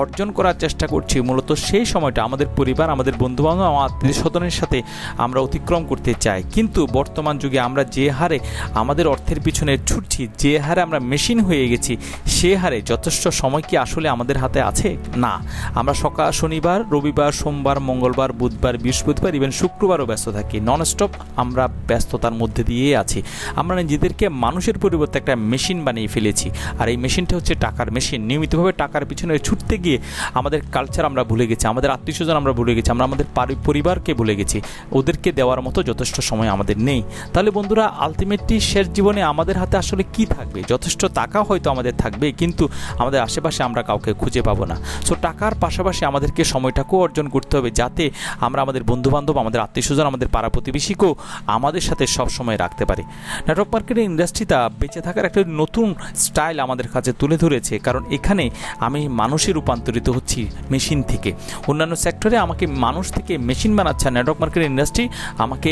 অর্জন করার চেষ্টা করছি, মূলত সেই সময়টা আমাদের পরিবার, আমাদের বন্ধুবান্ধব, আমার আত্মীয় স্বজনের সাথে আমরা অতিক্রম করতে চাই। কিন্তু বর্তমান যুগে আমরা যে হারে আমাদের অর্থের পিছনে ছুটছি, যে হারে আমরা মেশিন হয়ে গেছি, সে হারে যথেষ্ট সময় কি আসলে আমাদের হাতে আছে? না। আমরা সকাল শনিবার, রবিবার, সোমবার, মঙ্গলবার, বুধবার, বৃহস্পতিবার, ইভেন শুক্রবারও ব্যস্ত থাকি। ননস্টপ আমরা ব্যস্ততার মধ্যে দিয়েই আছি। আমরা নিজেদেরকে মানুষের পরিবর্তে একটা মেশিন বানিয়ে ফেলেছি, আর এই মেশিনটা হচ্ছে টাকার মেশিন। নিয়মিতভাবে টাকার পিছনে ছুটতে গিয়ে আমাদের কালচার আমরা ভুলে গেছি, আমাদের আত্মীয় স্বজন আমরা ভুলে গেছি, আমরা আমাদের পরিবারকে ভুলে গেছি। ওদেরকে দেওয়ার মতো যথেষ্ট সময় আমাদের নেই। তাহলে বন্ধুরা, আলটিমেটলি শেষ জীবনে আমাদের হাতে আসলে কি থাকবে? যথেষ্ট টাকা হয়তো আমাদের থাকবে, কিন্তু আমাদের আশেপাশে আমরা কাউকে খুঁজে পাবো না। সো টাকার পাশাপাশি আমাদেরকে সময়টাকেও অর্জন করতে হবে, যাতে আমরা আমাদের বন্ধুবান্ধব, আমাদের আত্মীয় স্বজন, আমাদের পাড়া প্রতিবেশীকেও আমাদের সাথে সব সময় রাখতে পারি। নেটওয়ার্ক মার্কেটিং ইন্ডাস্ট্রিটা বেঁচে থাকার একটা নতুন স্টাইল আমাদের কাছে তুলে ধরেছে, কারণ এখানে আমি মানুষের রূপান্তরিত হচ্ছি মেশিন থেকে। অন্যান্য সেক্টরে আমাকে মানুষ থেকে মেশিন বানাচ্ছে, নেটওয়ার্ক মার্কেটিং ইন্ডাস্ট্রি আমাকে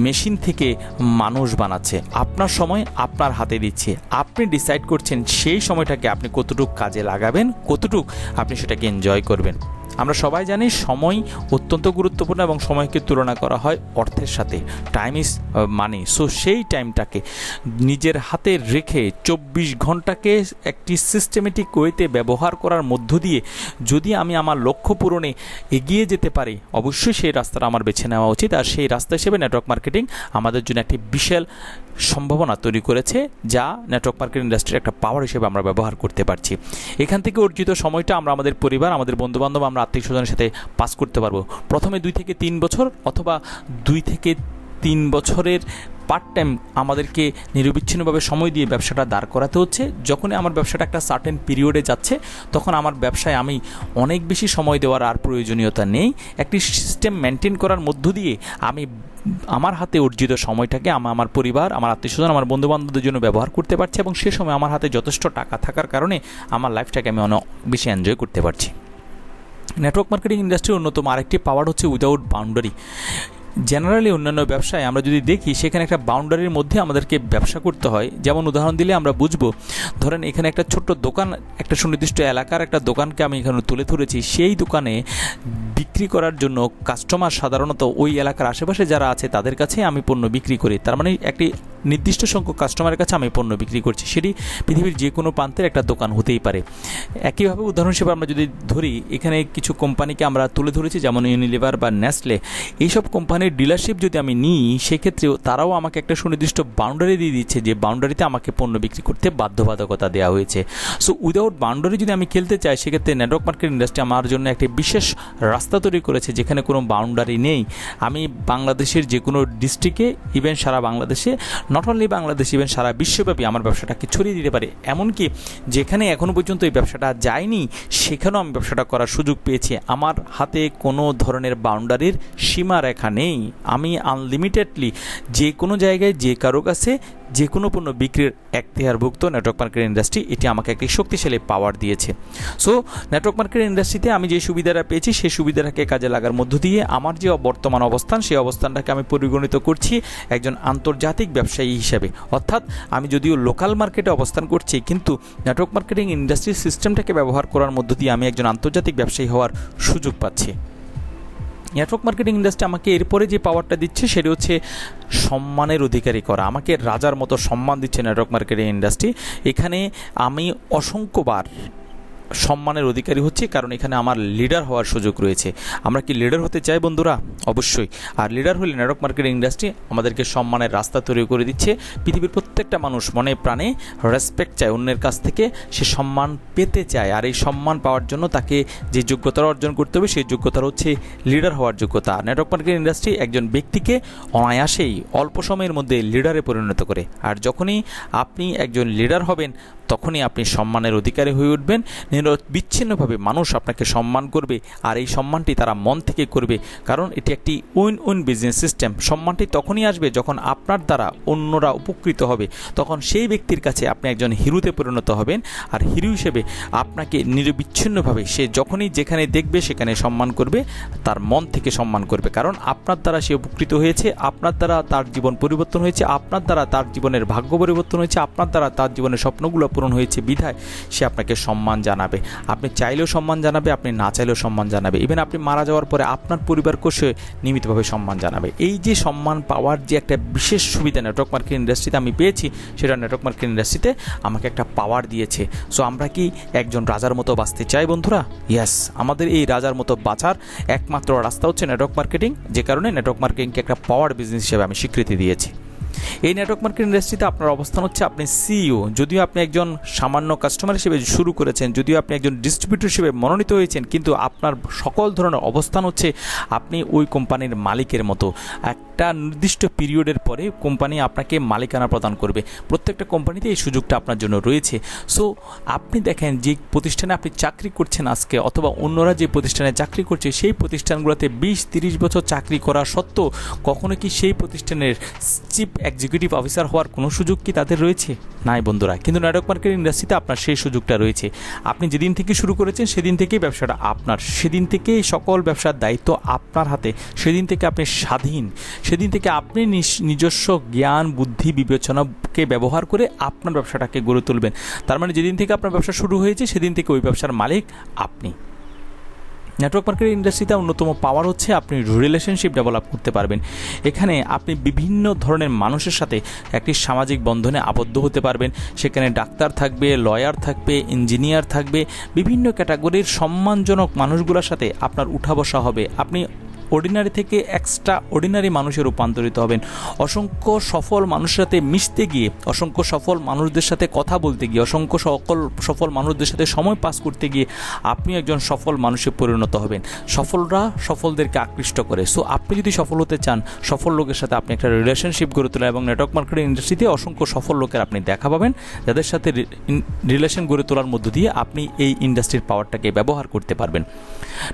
মেশিন থেকে মানুষ বানাচ্ছে। আপনার সময় আপনার হাতে দিচ্ছে, আপনি ডিসাইড করছেন সেই সময়টাকে আপনি কতটুকু কাজে লাগাবেন, কতটুকু আপনি সেটাকে এনজয় করবেন। আমরা সবাই জানি সময় অত্যন্ত গুরুত্বপূর্ণ এবং সময়কে তুলনা করা হয় অর্থের সাথে। Time is money. সো সেই টাইমটাকে নিজের হাতে রেখে 24 ঘন্টাকে একটি সিস্টেমেটিক ওয়েতে ব্যবহার করার মধ্য দিয়ে যদি আমি আমার লক্ষ্য পূরণে এগিয়ে যেতে পারি, অবশ্যই সেই রাস্তাটা আমার বেছে নেওয়া উচিত। আর সেই রাস্তা হিসেবে নেটওয়ার্ক মার্কেটিং আমাদের জন্য একটি বিশাল সম্ভাবনা তৈরি করেছে, যা নেটওয়ার্ক মার্কেটিং ইন্ডাস্ট্রির একটা পাওয়ার হিসেবে আমরা ব্যবহার করতে পারছি। এখান থেকে অর্জিত সময়টা আমরা আমাদের পরিবার, আমাদের বন্ধুবান্ধব, আমরা আত্মীয় স্বজনের সাথে পাস করতে পারবো। প্রথমে 2 থেকে 3 বছর অথবা 2 থেকে 3 বছরের পার্ট টাইম আমাদেরকে নিরবিচ্ছিন্নভাবে সময় দিয়ে ব্যবসাটা দাঁড় করাতে হচ্ছে। যখনই আমার ব্যবসাটা একটা সার্টেন পিরিয়ডে যাচ্ছে, তখন আমার ব্যবসায় আমি অনেক বেশি সময় দেওয়ার আর প্রয়োজনীয়তা নেই। একটি সিস্টেম মেনটেন করার মধ্য দিয়ে আমি আমার হাতে অর্জিত সময়টাকে আমার পরিবার, আমার আত্মীয় স্বজন, আমার বন্ধুবান্ধবদের জন্য ব্যবহার করতে পারছি, এবং সে সময় আমার হাতে যথেষ্ট টাকা থাকার কারণে আমার লাইফটাকে আমি অনেক বেশি এনজয় করতে পারছি। নেটওয়ার্ক মার্কেটিং ইন্ডাস্ট্রির অন্যতম আরেকটি পাওয়ার হচ্ছে উইদাউট বাউন্ডারি। জেনারেলি অন্যান্য ব্যবসায় আমরা যদি দেখি, সেখানে একটা বাউন্ডারির মধ্যে আমাদেরকে ব্যবসা করতে হয়। যেমন উদাহরণ দিলে আমরা বুঝবো, ধরেন এখানে একটা ছোট্ট দোকান, একটা সুনির্দিষ্ট এলাকার একটা দোকানকে আমি এখানে তুলে ধরেছি। সেই দোকানে বিক্রি করার জন্য কাস্টমার সাধারণত ওই এলাকার আশেপাশে যারা আছে তাদের কাছে আমি পণ্য বিক্রি করি। তার মানে একটি নির্দিষ্ট সংখ্যক কাস্টমারের কাছে আমি পণ্য বিক্রি করছি। সেটি পৃথিবীর যে কোনো প্রান্তের একটা দোকান হতেই পারে। একইভাবে উদাহরণ হিসেবে আমরা যদি ধরি, এখানে কিছু কোম্পানিকে আমরা তুলে ধরেছি, যেমন ইউনিলিভার বা নেসলে। এইসব কোম্পানির ডিলারশিপ যদি আমি নিই, সেক্ষেত্রেও তারাও আমাকে একটা সুনির্দিষ্ট বাউন্ডারি দিয়ে দিচ্ছে, যে বাউন্ডারিতে আমাকে পণ্য বিক্রি করতে বাধ্যবাধকতা দেওয়া হয়েছে। সো উইদাউট বাউন্ডারি যদি আমি খেলতে চাই, সেক্ষেত্রে নেটওয়ার্ক মার্কেটিং ইন্ডাস্ট্রি আমার জন্য একটি বিশেষ রাস্তা তৈরি করেছে, যেখানে কোনো বাউন্ডারি নেই। আমি বাংলাদেশের যে কোনো ডিস্ট্রিক্টে, ইভেন সারা বাংলাদেশে, নট অনলি বাংলাদেশ, ইভেন সারা বিশ্বব্যাপী আমার ব্যবসাটাকে ছড়িয়ে দিতে পারে। এমনকি যেখানে এখনও পর্যন্ত এই ব্যবসাটা যায়নি, সেখানেও আমি ব্যবসাটা করার সুযোগ পেয়েছি। আমার হাতে কোনো ধরনের বাউন্ডারির সীমারেখা নেই। আমি আনলিমিটেডলি যে কোনো জায়গায় যে কারো কাছে যে কোনো পণ্য বিক্রির এখতিয়ারভুক্ত নেটওয়ার্ক মার্কেটিং ইন্ডাস্ট্রি। এটি আমাকে একটি শক্তিশালী পাওয়ার দিয়েছে। সো নেটওয়ার্ক মার্কেটিং ইন্ডাস্ট্রিতে আমি যে সুবিধাটা পেয়েছি, সেই সুবিধাটাকে কাজে লাগার মধ্য দিয়ে আমার যে বর্তমান অবস্থান, সেই অবস্থানটাকে আমি পরিগণিত করছি একজন আন্তর্জাতিক ব্যবসায়ী হিসেবে। অর্থাৎ আমি যদিও লোকাল মার্কেটে অবস্থান করছি, কিন্তু নেটওয়ার্ক মার্কেটিং ইন্ডাস্ট্রির সিস্টেমটাকে ব্যবহার করার মধ্য দিয়ে আমি একজন আন্তর্জাতিক ব্যবসায়ী হওয়ার সুযোগ পাচ্ছি। নেটওয়ার্ক মার্কেটিং ইন্ডাস্ট্রি আমাকে এরপরে যে পাওয়ারটা দিচ্ছে, সেটা হচ্ছে সম্মানের অধিকারী করা। আমাকে রাজার মতো সম্মান দিচ্ছে নেটওয়ার্ক মার্কেটিং ইন্ডাস্ট্রি। এখানে আমি অসংখ্যবার সম্মানের অধিকারী হচ্ছে, কারণ এখানে আমার লিডার হওয়ার সুযোগ রয়েছে। আমরা কি লিডার হতে চাই বন্ধুরা? অবশ্যই। আর লিডার হলে নেটওয়ার্ক মার্কেটিং ইন্ডাস্ট্রি আমাদেরকে সম্মানের রাস্তা তৈরি করে দিচ্ছে। পৃথিবীর প্রত্যেকটা মানুষ মনে প্রাণে রেসপেক্ট চায়, অন্যের কাছ থেকে সে সম্মান পেতে চায়। আর এই সম্মান পাওয়ার জন্য তাকে যে যোগ্যতা অর্জন করতে হবে, সেই যোগ্যতার হচ্ছে লিডার হওয়ার যোগ্যতা। নেটওয়ার্ক মার্কেটিং ইন্ডাস্ট্রি একজন ব্যক্তিকে অনায়াসেই অল্প সময়ের মধ্যে লিডারে পরিণত করে। আর যখনই আপনি একজন লিডার হবেন, তখনই আপনি সম্মানের অধিকারী হয়ে উঠবেন। বিচ্ছিন্নভাবে মানুষ আপনাকে সম্মান করবে, আর এই সম্মানটি তারা মন থেকে করবে, কারণ এটি একটি উইন উইন বিজনেস সিস্টেম। সম্মানটি তখনই আসবে যখন আপনার দ্বারা অন্যরা উপকৃত হবে, তখন সেই ব্যক্তির কাছে আপনি একজন হিরোতে পরিণত হবেন। আর হিরো হিসেবে আপনাকে নিরবিচ্ছিন্নভাবে সে যখনই যেখানে দেখবে সেখানে সম্মান করবে, তার মন থেকে সম্মান করবে, কারণ আপনার দ্বারা সে উপকৃত হয়েছে, আপনার দ্বারা তার জীবন পরিবর্তন হয়েছে, আপনার দ্বারা তার জীবনের ভাগ্য পরিবর্তন হয়েছে, আপনার দ্বারা তার জীবনের স্বপ্নগুলো পূরণ হয়েছে, বিধায় সে আপনাকে সম্মান জানাবে। আপনি চাইলেও সম্মান জানাবে, আপনি না চাইলেও সম্মান জানাবে। ইভেন আপনি মারা যাওয়ার পরে আপনার পরিবারকে সে নিয়মিতভাবে সম্মান জানাবে। এই যে সম্মান পাওয়ার যে একটা বিশেষ সুবিধা নেটওয়ার্ক মার্কেটিং ইন্ডাস্ট্রিতে আমি পেয়েছি, সেটা নেটওয়ার্ক মার্কেটিং ইন্ডাস্ট্রিতে আমাকে একটা পাওয়ার দিয়েছে। সো আমরা কি একজন রাজার মতো বাঁচতে চাই বন্ধুরা? ইয়েস, আমাদের এই রাজার মতো বাঁচার একমাত্র রাস্তা হচ্ছে নেটওয়ার্ক মার্কেটিং, যে কারণে নেটওয়ার্ক মার্কেটিংকে একটা পাওয়ার বিজনেস হিসেবে আমি স্বীকৃতি দিয়েছি। এই নেটওয়ার্ক মার্কেটিং ইন্ডাস্ট্রিতে আপনার অবস্থান হচ্ছে আপনি সিইও। যদিও আপনি একজন সামান্য কাস্টমার হিসেবে শুরু করেছেন, যদিও আপনি একজন ডিস্ট্রিবিউটর হিসেবে মনোনীত হয়েছেন, কিন্তু আপনার সকল ধরনের অবস্থান হচ্ছে আপনি ওই কোম্পানির মালিকের মতো। একটা নির্দিষ্ট পিরিয়ডের পরে কোম্পানি আপনাকে মালিকানা প্রদান করবে। প্রত্যেকটা কোম্পানিতে এই সুযোগটা আপনার জন্য রয়েছে। সো আপনি দেখেন যে প্রতিষ্ঠানে আপনি চাকরি করছেন আজকে, অথবা অন্যরা যে প্রতিষ্ঠানে চাকরি করছে, সেই প্রতিষ্ঠানগুলোতে 20-30 বছর চাকরি করা সত্ত্বেও কখনো কি সেই প্রতিষ্ঠানের চিফ এক্সিকিউটিভ অফিসার হওয়ার কোনো সুযোগ কি তাদের রয়েছে? নাই বন্ধুরা। কিন্তু নেটওয়ার্ক মার্কেটিং ইন্ডাস্ট্রিতে আপনার সেই সুযোগটা রয়েছে। আপনি যেদিন থেকে শুরু করেছেন সেদিন থেকেই ব্যবসাটা আপনার, সেদিন থেকেই সকল ব্যবসার দায়িত্ব আপনার হাতে, সেদিন থেকে আপনি স্বাধীন, সেদিন থেকে আপনি নিজস্ব জ্ঞান বুদ্ধি বিবেচনাকে ব্যবহার করে আপনার ব্যবসাটাকে গড়ে তুলবেন। তার মানে যেদিন থেকে আপনার ব্যবসা শুরু হয়েছে সেদিন থেকে ওই ব্যবসার মালিক আপনি। নেটওয়ার্ক মার্কেটিং ইন্ডাস্ট্রিতে অন্যতম পাওয়ার হচ্ছে আপনি রিলেশনশিপ ডেভেলপ করতে পারবেন। এখানে আপনি বিভিন্ন ধরনের মানুষের সাথে একটি সামাজিক বন্ধনে আবদ্ধ হতে পারবেন। সেখানে ডাক্তার থাকবে, লয়ার থাকবে, ইঞ্জিনিয়ার থাকবে, বিভিন্ন ক্যাটাগরির সম্মানজনক মানুষগুলোর সাথে আপনার উঠা বসা হবে। আপনি অর্ডিনারি থেকে এক্সট্রা অর্ডিনারি মানুষে রূপান্তরিত হবেন। অসংখ্য সফল মানুষের সাথে মিশতে গিয়ে, অসংখ্য সফল মানুষদের সাথে কথা বলতে গিয়ে, অসংখ্য সফল মানুষদের সাথে সময় পাস করতে গিয়ে আপনি একজন সফল মানুষে পরিণত হবেন। সফলরা সফলদেরকে আকৃষ্ট করে। সো আপনি যদি সফল হতে চান, সফল লোকের সাথে আপনি একটা রিলেশনশিপ গড়ে তোলা, এবং নেটওয়ার্ক মার্কেটিং ইন্ডাস্ট্রিতে অসংখ্য সফল লোকের আপনি দেখা পাবেন, যাদের সাথে রিলেশন গড়ে তোলার মধ্য দিয়ে আপনি এই ইন্ডাস্ট্রির পাওয়ারটাকে ব্যবহার করতে পারবেন।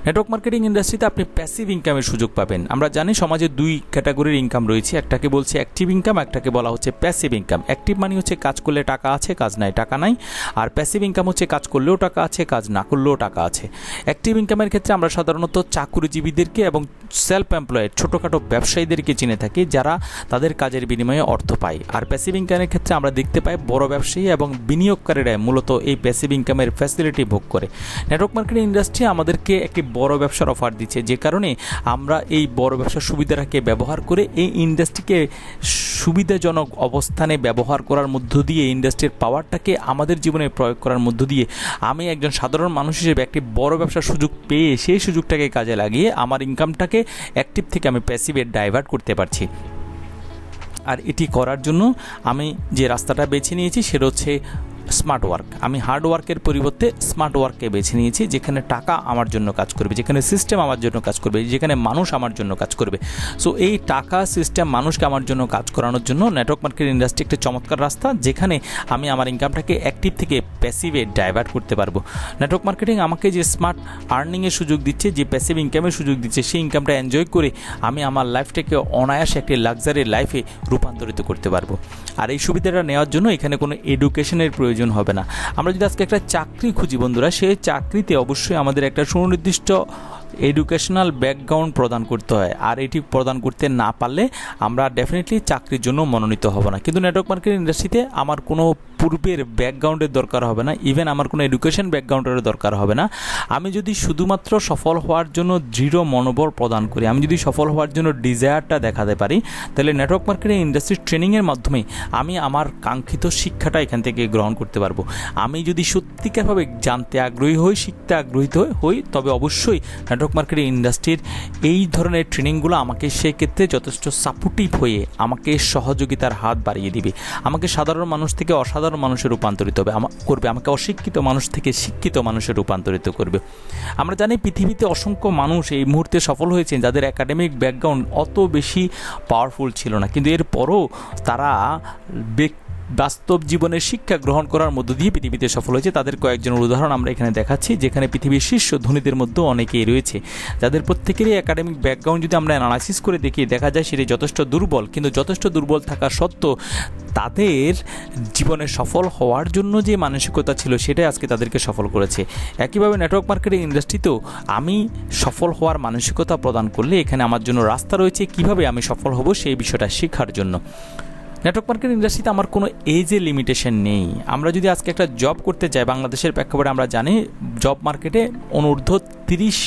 নেটওয়ার্ক মার্কেটিং ইন্ডাস্ট্রিতে আপনি প্যাসিভ ইনকামের সুযোগ পাবেন। আমরা জানি সমাজে দুই ক্যাটাগরির ইনকাম রয়েছে, একটাকে বলছে অ্যাক্টিভ ইনকাম, একটাকে বলা হচ্ছে প্যাসিভ ইনকাম। অ্যাক্টিভ মানে হচ্ছে কাজ করলে টাকা আছে, কাজ নাই টাকা নাই। আর প্যাসিভ ইনকাম হচ্ছে কাজ করলেও টাকা আছে, কাজ না করলেও টাকা আছে। অ্যাক্টিভ ইনকামের ক্ষেত্রে আমরা সাধারণত চাকরিজীবীদেরকে এবং সেলফ এমপ্লয়েড ছোটোখাটো ব্যবসায়ীদেরকে চিনে থাকি, যারা তাদের কাজের বিনিময়ে অর্থ পায়। আর প্যাসিভ ইনকামের ক্ষেত্রে আমরা দেখতে পাই বড় ব্যবসায়ী এবং বিনিয়োগকারীরা মূলত এই প্যাসিভ ইনকামের ফ্যাসিলিটি ভোগ করে। নেটওয়ার্ক মার্কেটিং ইন্ডাস্ট্রি আমাদেরকে একটি বড় ব্যবসার অফার দিচ্ছে, যে কারণে আমরা এই বড় ব্যবসার সুবিধাটাকে ব্যবহার করে এই ইন্ডাস্ট্রিকে সুবিধাজনক অবস্থানে ব্যবহার করার মধ্য দিয়ে, ইন্ডাস্ট্রির পাওয়ারটাকে আমাদের জীবনে প্রয়োগ করার মধ্য দিয়ে আমি একজন সাধারণ মানুষ হিসেবে একটি বড় ব্যবসার সুযোগ পেয়ে সেই সুযোগটাকে কাজে লাগিয়ে আমার ইনকামটাকে অ্যাক্টিভ থেকে আমি প্যাসিভে ডাইভার্ট করতে পারছি। আর এটি করার জন্য আমি যে রাস্তাটা বেছে নিয়েছি সেটা হচ্ছে স্মার্ট ওয়ার্ক। আমি হার্ড ওয়ার্কের পরিবর্তে স্মার্ট ওয়ার্ককে বেছে নিয়েছি, যেখানে টাকা আমার জন্য কাজ করবে, যেখানে সিস্টেম আমার জন্য কাজ করবে, যেখানে মানুষ আমার জন্য কাজ করবে। সো এই টাকা, সিস্টেম, মানুষকে আমার জন্য কাজ করানোর জন্য নেটওয়ার্ক মার্কেটিং ইন্ডাস্ট্রি একটা চমৎকার রাস্তা, যেখানে আমি আমার ইনকামটাকে অ্যাক্টিভ থেকে প্যাসিভে ডাইভার্ট করতে পারবো। নেটওয়ার্ক মার্কেটিং আমাকে যে স্মার্ট আর্নিংয়ের সুযোগ দিচ্ছে, যে প্যাসিভ ইনকামের সুযোগ দিচ্ছে, সেই ইনকামটা এনজয় করে আমি আমার লাইফটাকে অনায়াসে একটি লাক্সারি লাইফে রূপান্তরিত করতে পারবো। আর এই সুবিধাটা নেওয়ার জন্য এখানে কোনো এডুকেশনের প্রয়োজন হবে না। আমরা যদি আজকে একটা চাকরি খুঁজি বন্ধুরা, সেই চাকরিতে অবশ্যই আমাদের একটা সুনির্দিষ্ট এডুকেশনাল ব্যাকগ্রাউন্ড প্রদান করতে হয়। আর এটি প্রদান করতে না পারলে আমরা ডেফিনেটলি চাকরির জন্য মনোনীত হব না। কিন্তু নেটওয়ার্ক মার্কেটিং ইন্ডাস্ট্রিতে আমার কোনো পূর্বের ব্যাকগ্রাউন্ডের দরকার হবে না, ইভেন আমার কোনো এডুকেশন ব্যাকগ্রাউন্ডের দরকার হবে না। আমি যদি শুধুমাত্র সফল হওয়ার জন্য দৃঢ় মনোবল প্রদান করি, আমি যদি সফল হওয়ার জন্য ডিজায়ারটা দেখাতে পারি, তাহলে নেটওয়ার্ক মার্কেটিং ইন্ডাস্ট্রির ট্রেনিংয়ের মাধ্যমে আমি আমার কাঙ্ক্ষিত শিক্ষাটা এখান থেকে গ্রহণ করতে পারবো। আমি যদি সত্যিকারভাবে জানতে আগ্রহী হই, শিখতে আগ্রহী হই, তবে অবশ্যই নেটওয়ার্ক মার্কেটিং ইন্ডাস্ট্রির এই ধরনের ট্রেনিংগুলো আমাকে সেক্ষেত্রে যথেষ্ট সাপোর্টিভ হয়ে আমাকে সহযোগিতার হাত বাড়িয়ে দিবে, আমাকে সাধারণ মানুষ থেকে অসাধারণ মানুষে রূপান্তরিত করবে, আমাকে অশিক্ষিত মানুষ থেকে শিক্ষিত মানুষে রূপান্তরিত করবে। আমরা জানি পৃথিবীতে অসংখ্য মানুষ এই মুহূর্তে সফল হয়েছেন যাদের একাডেমিক ব্যাকগ্রাউন্ড অত বেশি পাওয়ারফুল ছিল না, কিন্তু এরপরও তারা বাস্তব জীবনের শিক্ষা গ্রহণ করার মধ্য দিয়ে পৃথিবীতে সফল হয়েছে তাদের কয়েকজনের উদাহরণ আমরা এখানে দেখাচ্ছি, যেখানে পৃথিবীর শীর্ষ ধনীদের মধ্যে অনেকেই রয়েছে যাদের প্রত্যেকেরই একাডেমিক ব্যাকগ্রাউন্ড যদি আমরা অ্যানালাইসিস করে দেখি দেখা যায় সেটি যথেষ্ট দুর্বল, কিন্তু যথেষ্ট দুর্বল থাকা সত্ত্বেও তাদের জীবনে সফল হওয়ার জন্য যে মানসিকতা ছিল সেটাই আজকে তাদেরকে সফল করেছে। একইভাবে নেটওয়ার্ক মার্কেটিং ইন্ডাস্ট্রিতেও আমি সফল হওয়ার মানসিকতা প্রদান করলে এখানে আমার জন্য রাস্তা রয়েছে কিভাবে আমি সফল হব সেই বিষয়টা শেখার জন্য। নেটওয়ার্ক মার্কেটিং ইন্ডাস্ট্রিতে আমার কোনো এজের লিমিটেশন নেই। আমরা যদি আজকে একটা জব করতে যাই, বাংলাদেশের প্রেক্ষাপটে আমরা জানি জব মার্কেটে অনূর্ধ্ব 30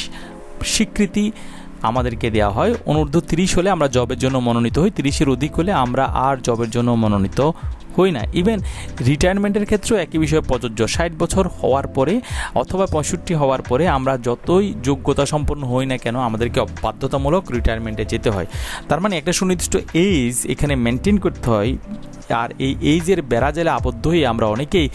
স্বীকৃতি আমাদেরকে দেওয়া হয়। অনূর্ধ্ব 30 হলে আমরা জবের জন্য মনোনীত হই, 30-এর অধিক হলে আমরা আর জবের জন্য মনোনীত হই না। ইভেন রিটায়ারমেন্টের ক্ষেত্রেও একই বিষয় প্রযোজ্য। 60 বছর হওয়ার পরে অথবা 65 হওয়ার পরে আমরা যতই যোগ্যতা সম্পন্ন হই না কেন আমাদেরকে বাধ্যতামূলক রিটায়ারমেন্টে যেতে হয়। তার মানে একটা সুনির্দিষ্ট এজ এখানে মেনটেন করতে হয়, আর এই এজের বেড়াজালে আবদ্ধ হয়ে আমরা অনেকেই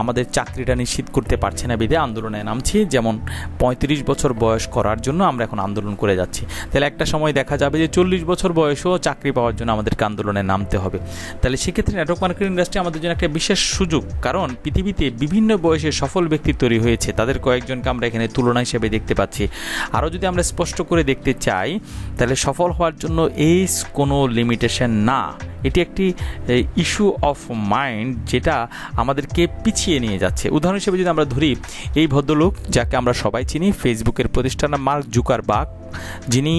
আমাদের চাকরিটা নিশ্চিত করতে পারছে না বিধে আন্দোলনে নামছি। যেমন 35 বছর বয়স করার জন্য আমরা এখন আন্দোলন করে যাচ্ছি, তাহলে একটা সময় দেখা যাবে যে 40 বছর বয়সেও চাকরি পাওয়ার জন্য আমাদেরকে আন্দোলনে নামতে হবে। তাহলে সেক্ষেত্রে নেটওয়ার্ক মার্কেটিং ইন্ডাস্ট্রি আমাদের জন্য একটা বিশেষ সুযোগ, কারণ পৃথিবীতে বিভিন্ন বয়সে সফল ব্যক্তি তৈরি হয়েছে, তাদের কয়েকজনকে আমরা এখানে তুলনা হিসেবে দেখতে পাচ্ছি। আরও যদি আমরা স্পষ্ট করে দেখতে চাই তাহলে সফল হওয়ার জন্য এজ কোনো লিমিটেশন না, এটি একটি ইস্যু অফ মাইন্ড যেটা আমাদেরকে পিছিয়ে নিয়ে যাচ্ছে। উদাহরণ হিসেবে যদি আমরা ধরি এই ভদ্রলোক যাকে আমরা সবাই চিনি, ফেসবুকের প্রতিষ্ঠাতা মার্ক জুকারবার্গ, যিনি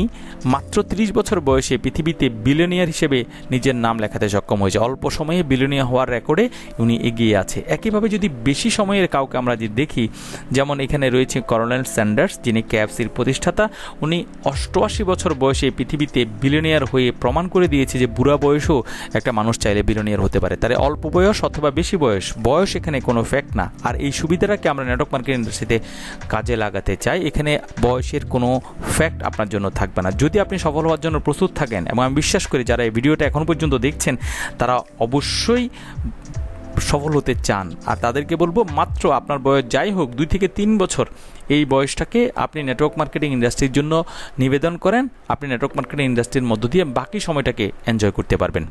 মাত্র 30 বছর বয়সে পৃথিবীতে বিলিয়নিয়ার হিসেবে নিজের নাম লেখাতে সক্ষম হয়েছে। অল্প সময়ে বিলিয়নিয়ার হওয়ার রেকর্ডে উনি এগিয়ে আছে। একইভাবে যদি বেশি সময়ের কাউকে আমরা যদি দেখি, যেমন এখানে রয়েছে কর্নেল স্যান্ডার্স, যিনি কেএফসির প্রতিষ্ঠাতা। উনি 88 বছর বয়সে পৃথিবীতে বিলিয়নিয়ার হয়ে প্রমাণ করে দিয়েছে যে বুড়া বয়সেও একটা মানুষ চাইলে বিলিয়নিয়ার হতে পারে। তার অল্প বয়স অথবা বেশি বয়স এখানে কোনো ফ্যাক্ট না। আর এই সুবিধাটাকে আমরা নেটওয়ার্ক মার্কেটিং ইন্ডাস্ট্রিতে কাজে লাগাতে চাই। এখানে বয়সের কোনো ফ্যাক্ট আপনার জন্য থাকবে না যদি আপনি সফল হওয়ার জন্য প্রস্তুত থাকেন। এবং আমি বিশ্বাস করি যারা এই ভিডিওটা এখন পর্যন্ত দেখছেন তারা অবশ্যই সফল হতে চান। আর তাদেরকে বলবো মাত্র আপনার বয়স যাই হোক 2 থেকে 3 বছর, এই বয়সটাকে আপনি নেটওয়ার্ক মার্কেটিং ইন্ডাস্ট্রির জন্য নিবেদন করেন। আপনি নেটওয়ার্ক মার্কেটিং ইন্ডাস্ট্রির মধ্য দিয়ে বাকি সময়টাকে এনজয় করতে পারবেন।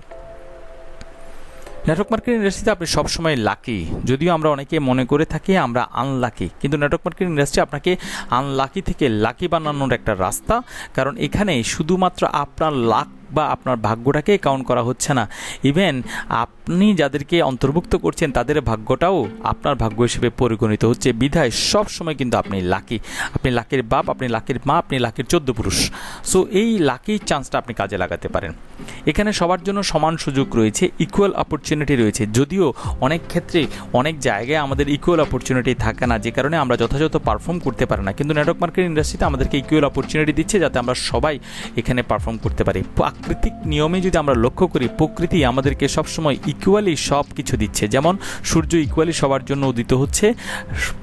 নেটওয়ার্ক মার্কেটিং ইন্ডাস্ট্রিতে আপনি সবসময় লাকি, যদিও আমরা অনেকে মনে করে থাকি আমরা আনলাকি, কিন্তু নেটওয়ার্ক মার্কেটিং ইন্ডাস্ট্রি আপনাকে আনলাকি থেকে লাকি বানানোর একটা রাস্তা। কারণ এখানে শুধুমাত্র আপনার লাক বা আপনার ভাগ্যটাকে কাউন্ট করা হচ্ছে না, ইভেন আপনি যাদেরকে অন্তর্ভুক্ত করছেন তাদের ভাগ্যটাও আপনার ভাগ্য হিসেবে পরিগণিত হচ্ছে। বিধায় সব সময় কিন্তু আপনি লাকি, আপনি লাকির বাপ, আপনি লাকির মা, আপনি লাকির 14 পুরুষ। সো এই লাকি চান্সটা আপনি কাজে লাগাতে পারেন। এখানে সবার জন্য সমান সুযোগ রয়েছে, ইকুয়াল অপরচুনিটি রয়েছে। যদিও অনেক ক্ষেত্রে অনেক জায়গায় আমাদের ইকুয়াল অপরচুনিটি থাকে না, যে কারণে আমরা যথাযথ পারফর্ম করতে পারি না, কিন্তু নেটওয়ার্ক মার্কেটিং ইন্ডাস্ট্রিতে আমাদেরকে ইকুয়াল অপরচুনিটি দিচ্ছে যাতে আমরা সবাই এখানে পারফর্ম করতে পারি। প্রাকৃতিক নিয়মে যদি আমরা লক্ষ্য করি, প্রকৃতি আমাদেরকে সবসময় ইকুয়ালি সব কিছু দিচ্ছে। যেমন সূর্য ইকুয়ালি সবার জন্য উদিত হচ্ছে,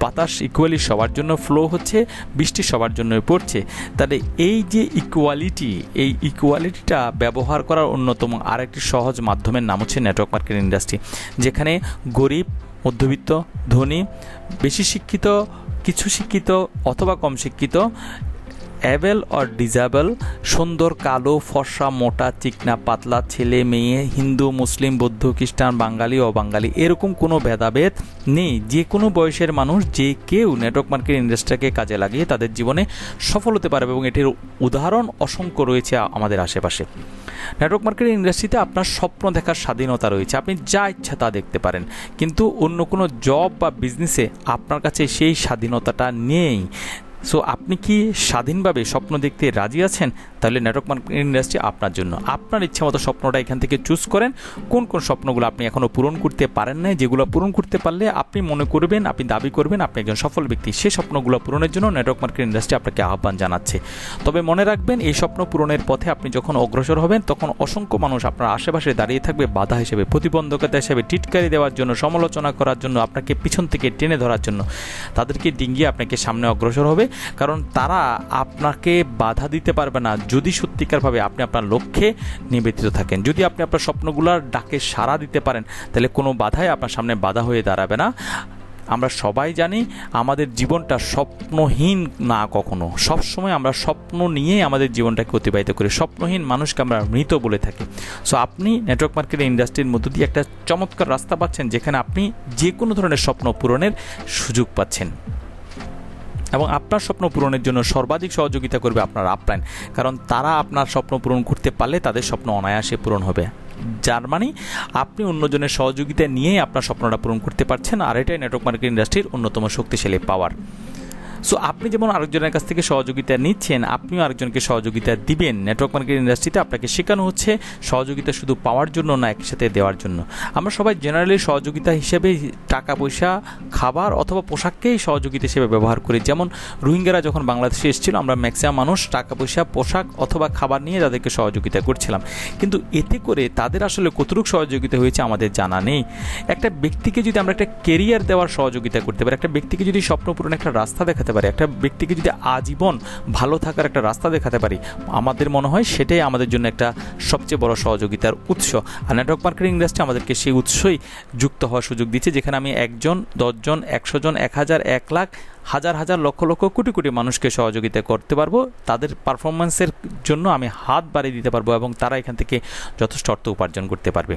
বাতাস ইকুয়ালি সবার জন্য ফ্লো হচ্ছে, বৃষ্টি সবার জন্য পড়ছে। তাহলে এই যে ইকুয়ালিটি, এই ইকুয়ালিটিটা ব্যবহার করার অন্যতম আরেকটি সহজ মাধ্যমের নাম হচ্ছে নেটওয়ার্ক মার্কেটিং ইন্ডাস্ট্রি, যেখানে গরিব, মধ্যবিত্ত, ধনী, বেশি শিক্ষিত, কিছু শিক্ষিত অথবা কম শিক্ষিত, অ্যাবেল অর ডিজাবেল, সুন্দর, কালো, ফর্সা, মোটা, চিকনা, পাতলা, ছেলে মেয়ে, হিন্দু, মুসলিম, বৌদ্ধ, খ্রিস্টান, বাঙালি, অবাঙালি, এরকম কোনো ভেদাভেদ নেই। যে কোনো বয়সের মানুষ যে কেউ নেটওয়ার্ক মার্কেটিং ইন্ডাস্ট্রিকে কাজে লাগিয়ে তাদের জীবনে সফল হতে পারবে, এবং এটির উদাহরণ অসংখ্য রয়েছে আমাদের আশেপাশে। নেটওয়ার্ক মার্কেটিং ইন্ডাস্ট্রিতে আপনার স্বপ্ন দেখার স্বাধীনতা রয়েছে, আপনি যা ইচ্ছা তা দেখতে পারেন, কিন্তু অন্য কোনো জব বা বিজনেসে আপনার কাছে সেই স্বাধীনতাটা নেই। সো আপনি কি স্বাধীনভাবে স্বপ্ন দেখতে রাজি আছেন? তাহলে নেটওয়ার্ক মার্কেটিং ইন্ডাস্ট্রি আপনার জন্য। আপনার ইচ্ছা মতো স্বপ্নটা এখান থেকে চুজ করেন। কোন কোন স্বপ্নগুলো আপনি এখনও পূরণ করতে পারেন না, যেগুলো পূরণ করতে পারলে আপনি মনে করবেন, আপনি দাবি করবেন আপনি একজন সফল ব্যক্তি, সেই স্বপ্নগুলো পূরণের জন্য নেটওয়ার্ক মার্কেটিং ইন্ডাস্ট্রি আপনাকে আহ্বান জানাচ্ছে। তবে মনে রাখবেন, এই স্বপ্ন পূরণের পথে আপনি যখন অগ্রসর হবেন তখন অসংখ্য মানুষ আপনার আশেপাশে দাঁড়িয়ে থাকবে বাধা হিসেবে, প্রতিবন্ধকতা হিসেবে, টিটকারি দেওয়ার জন্য, সমালোচনা করার জন্য, আপনাকে পিছন থেকে টেনে ধরার জন্য। তাদেরকে ডিঙ্গিয়ে আপনাকে সামনে অগ্রসর হবে, কারণ তারা আপনাকে বাধা দিতে পারবে না যদি সত্যিকারভাবে আপনি আপনার লক্ষ্যে নিবেদিত থাকেন। যদি আপনি আপনার স্বপ্নগুলোর ডাকে সাড়া দিতে পারেন তাহলে কোনো বাধাই আপনার সামনে বাধা হয়ে দাঁড়াবে না। আমরা সবাই জানি আমাদের জীবনটা স্বপ্নহীন না, কখনো সবসময় আমরা স্বপ্ন নিয়েই আমাদের জীবনটাকে অতিবাহিত করি। স্বপ্নহীন মানুষকে আমরা মৃত বলে থাকি। সো আপনি নেটওয়ার্ক মার্কেটিং ইন্ডাস্ট্রির মধ্য দিয়ে একটা চমৎকার রাস্তা পাচ্ছেন, যেখানে আপনি যে কোনো ধরনের স্বপ্ন পূরণের সুযোগ পাচ্ছেন, এবং আপনার স্বপ্ন পূরণের জন্য সর্বাধিক সহযোগিতা করবে আপনার আপলাইন, কারণ তারা আপনার স্বপ্ন পূরণ করতে পারলে তাদের স্বপ্ন অনায়াসে পূরণ হবে। যার মানে আপনি অন্যজনের সহযোগিতা নিয়েই আপনার স্বপ্নটা পূরণ করতে পারছেন, আর এটাই নেটওয়ার্ক মার্কেটিং ইন্ডাস্ট্রির অন্যতম শক্তিশালী পাওয়ার। সো আপনি যেমন আরেকজনের কাছ থেকে সহযোগিতা নিচ্ছেন, আপনিও আরেকজনকে সহযোগিতা দিবেন। নেটওয়ার্ক মার্কেটিং ইন্ডাস্ট্রিতে আপনাকে শেখানো হচ্ছে সহযোগিতা শুধু পাওয়ার জন্য না, একসাথে দেওয়ার জন্য। আমরা সবাই জেনারেলি সহযোগিতা হিসেবে টাকা পয়সা, খাবার অথবা পোশাককেই সহযোগিতা হিসেবে ব্যবহার করি। যেমন রোহিঙ্গারা যখন বাংলাদেশে এসেছিল, আমরা ম্যাক্সিমাম মানুষ টাকা পয়সা, পোশাক অথবা খাবার নিয়ে তাদেরকে সহযোগিতা করছিলাম, কিন্তু এতে করে তাদের আসলে কতটুকু সহযোগিতা হয়েছে আমাদের জানা নেই। একটা ব্যক্তিকে যদি আমরা একটা কেরিয়ার দেওয়ার সহযোগিতা করতে পারি, একটা ব্যক্তিকে যদি স্বপ্ন পূরণের একটা রাস্তা দেখাতে পারি, একটা ব্যক্তিকে যদি আজীবন ভালো থাকার একটা রাস্তা দেখাতে পারি, আমাদের মনে হয় সেটাই আমাদের জন্য একটা সবচেয়ে বড় সহযোগিতার উৎস। আর নেটওয়ার্ক মার্কেটিং ইন্ডাস্ট্রি আমাদেরকে সেই উৎসই যুক্ত হওয়ার সুযোগ দিচ্ছে, যেখানে আমি 1 জন, 10 জন, 100 জন, 1000, 1 লাখ, হাজার হাজার, লক্ষ লক্ষ, কোটি কোটি মানুষকে সহযোগিতা করতে পারবো। তাদের পারফরমেন্সের জন্য আমি হাত বাড়িয়ে দিতে পারবো এবং তারা এখান থেকে যথেষ্ট অর্থ উপার্জন করতে পারবে।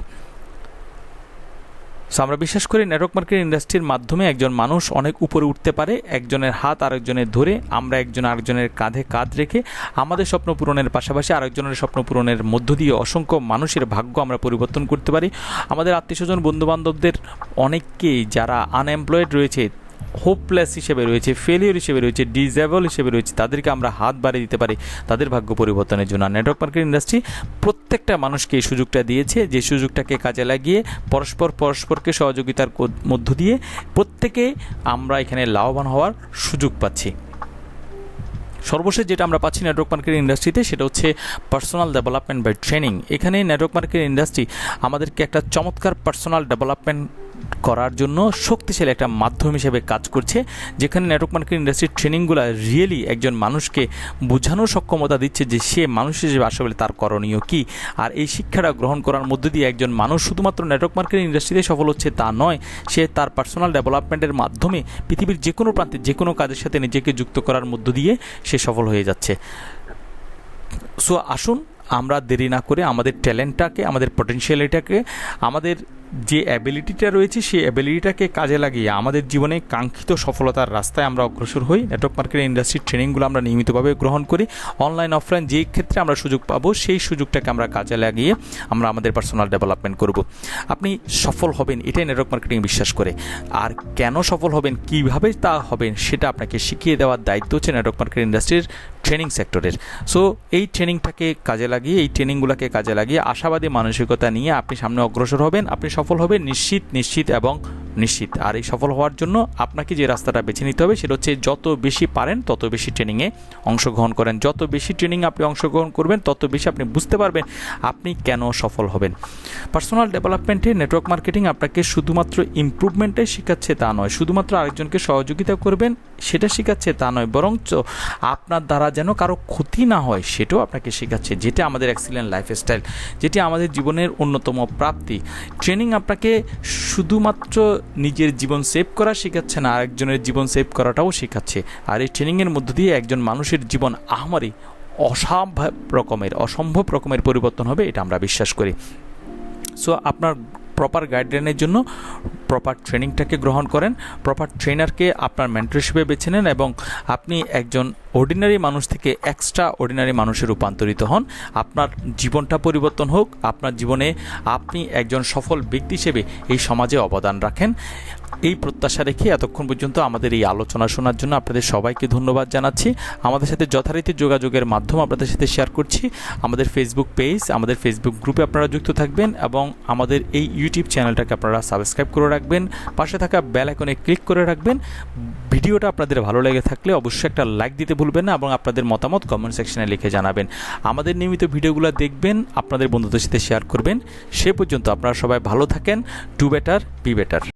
সো আমরা বিশ্বাস করি নেটওয়ার্ক মার্কেটিং ইন্ডাস্ট্রির মাধ্যমে একজন মানুষ অনেক উপরে উঠতে পারে। একজনের হাত আরেকজনের ধরে, আমরা একজন আরেকজনের কাঁধে কাঁধ রেখে আমাদের স্বপ্ন পূরণের পাশাপাশি আরেকজনের স্বপ্ন পূরণের মধ্য দিয়ে অসংখ্য মানুষের ভাগ্য আমরা পরিবর্তন করতে পারি। আমাদের আত্মীয়স্বজন, বন্ধুবান্ধবদের অনেককেই যারা আনএমপ্লয়েড রয়েছে, হোপলেস হিসেবে রয়েছে, ফেলিওর হিসেবে রয়েছে, ডিজেবল হিসেবে রয়েছে, তাদেরকে আমরা হাত বাড়িয়ে দিতে পারি তাদের ভাগ্য পরিবর্তনের জন্য। নেটওয়ার্ক মার্কেটিং ইন্ডাস্ট্রি প্রত্যেকটা মানুষকে এই সুযোগটা দিয়েছে, যে সুযোগটাকে কাজে লাগিয়ে পরস্পরকে সহযোগিতার মধ্য দিয়ে প্রত্যেকে আমরা এখানে লাভবান হওয়ার সুযোগ পাচ্ছি। সর্বশেষ যেটা আমরা পাচ্ছি নেটওয়ার্ক মার্কেটিং ইন্ডাস্ট্রিতে, সেটা হচ্ছে পার্সোনাল ডেভেলপমেন্ট বাই ট্রেনিং। এখানে নেটওয়ার্ক মার্কেটিং ইন্ডাস্ট্রি আমাদেরকে একটা চমৎকার পার্সোনাল ডেভেলপমেন্ট করার জন্য শক্তিশালী একটা মাধ্যম হিসেবে কাজ করছে, যেখানে নেটওয়ার্ক মার্কেটিং ইন্ডাস্ট্রির ট্রেনিংগুলো রিয়েলি একজন মানুষকে বোঝানোর সক্ষমতা দিচ্ছে যে সে মানুষ হিসেবে আসলে তার করণীয় কী। আর এই শিক্ষাটা গ্রহণ করার মধ্য দিয়ে একজন মানুষ শুধুমাত্র নেটওয়ার্ক মার্কেটিং ইন্ডাস্ট্রিতে সফল হচ্ছে তা নয়, সে তার পার্সোনাল ডেভেলপমেন্টের মাধ্যমে পৃথিবীর যে কোনো প্রান্তে যে কোনো কাজের সাথে নিজেকে যুক্ত করার মধ্য দিয়ে সে সফল হয়ে যাচ্ছে। সো আসুন আমরা দেরি না করে আমাদের ট্যালেন্টটাকে, আমাদের পটেনশিয়ালিটাকে, আমাদের যে অ্যাবিলিটিটা রয়েছে সেই অ্যাবিলিটিটাকে কাজে লাগিয়ে আমাদের জীবনে কাঙ্ক্ষিত সফলতার রাস্তায় আমরা অগ্রসর হই। নেটওয়ার্ক মার্কেটিং ইন্ডাস্ট্রির ট্রেনিংগুলো আমরা নিয়মিতভাবে গ্রহণ করি। অনলাইন অফলাইন যে ক্ষেত্রে আমরা সুযোগ পাবো সেই সুযোগটাকে আমরা কাজে লাগিয়ে আমরা আমাদের পার্সোনাল ডেভেলপমেন্ট করব। আপনি সফল হবেন এটাই নেটওয়ার্ক মার্কেটিং বিশ্বাস করে। আর কেন সফল হবেন, কীভাবে তা হবেন, সেটা আপনাকে শিখিয়ে দেওয়ার দায়িত্ব হচ্ছে নেটওয়ার্ক মার্কেটিং ইন্ডাস্ট্রির ট্রেনিং সেক্টরের। সো এই ট্রেনিংটাকে কাজে লাগিয়ে, এই ট্রেনিংগুলোকে কাজে লাগিয়ে আশাবাদী মানসিকতা নিয়ে আপনি সামনে অগ্রসর হবেন। আপনি সফল হবেন নিশ্চিত এবং নিশ্চিত। আর এই সফল হওয়ার জন্য আপনাকে যে রাস্তাটা বেছে নিতে হবে সেটা হচ্ছে যত বেশি পারেন তত বেশি ট্রেনিংয়ে অংশগ্রহণ করেন। যত বেশি ট্রেনিং আপনি অংশগ্রহণ করবেন তত বেশি আপনি বুঝতে পারবেন আপনি কেন সফল হবেন। পার্সোনাল ডেভেলপমেন্টে নেটওয়ার্ক মার্কেটিং আপনাকে শুধুমাত্র ইমপ্রুভমেন্টটাই শেখাচ্ছে তা নয়, শুধুমাত্র আরেকজনকে সহযোগিতা করবেন সেটা শেখাচ্ছে তা নয়, বরঞ্চ আপনার দ্বারা যেন কারো ক্ষতি না হয় সেটাও আপনাকে শেখাচ্ছে, যেটা আমাদের এক্সিলেন্ট লাইফস্টাইল, যেটি আমাদের জীবনের অন্যতম প্রাপ্তি। ট্রেনিং আপনাকে শুধুমাত্র নিজের জীবন সেভ করা শেখাচ্ছে না, আরেকজনের জীবন সেভ করাটাও শেখাচ্ছে। আর এই ট্রেনিংয়ের মধ্য দিয়ে একজন মানুষের জীবন আহামরি অসম্ভব রকমের পরিবর্তন হবে, এটা আমরা বিশ্বাস করি। সো আপনার প্রপার গাইডলাইনের জন্য প্রপার ট্রেনিংটাকে গ্রহণ করেন, প্রপার ট্রেনারকে আপনার মেন্টর হিসেবে বেছে নেন এবং আপনি একজন অর্ডিনারি মানুষ থেকে এক্সট্রা অর্ডিনারি মানুষে রূপান্তরিত হন। আপনার জীবনটা পরিবর্তন হোক, আপনার জীবনে আপনি একজন সফল ব্যক্তি হিসেবে এই সমাজে অবদান রাখেন। এই প্রত্যাশা রেখে এতক্ষণ পর্যন্ত আমাদের এই আলোচনা শোনার জন্য আপনাদের সবাইকে ধন্যবাদ জানাচ্ছি। আমাদের সাথে যথারীতি যোগাযোগের মাধ্যম আপনাদের সাথে শেয়ার করছি। আমাদের ফেসবুক পেজ, আমাদের ফেসবুক গ্রুপে আপনারা যুক্ত থাকবেন এবং আমাদের এই ইউটিউব চ্যানেলটাকে আপনারা সাবস্ক্রাইব করে রাখবেন, পাশে থাকা বেল আইকনে ক্লিক করে রাখবেন। ভিডিওটা আপনাদের ভালো লেগে থাকলে অবশ্যই একটা লাইক দিতে ভুলবেন না এবং আপনাদের মতামত কমেন্ট সেকশনে লিখে জানাবেন। আমাদের নিয়মিত ভিডিওগুলো দেখবেন, আপনাদের বন্ধুদের সাথে শেয়ার করবেন। সে পর্যন্ত আপনারা সবাই ভালো থাকেন। Do better, be better.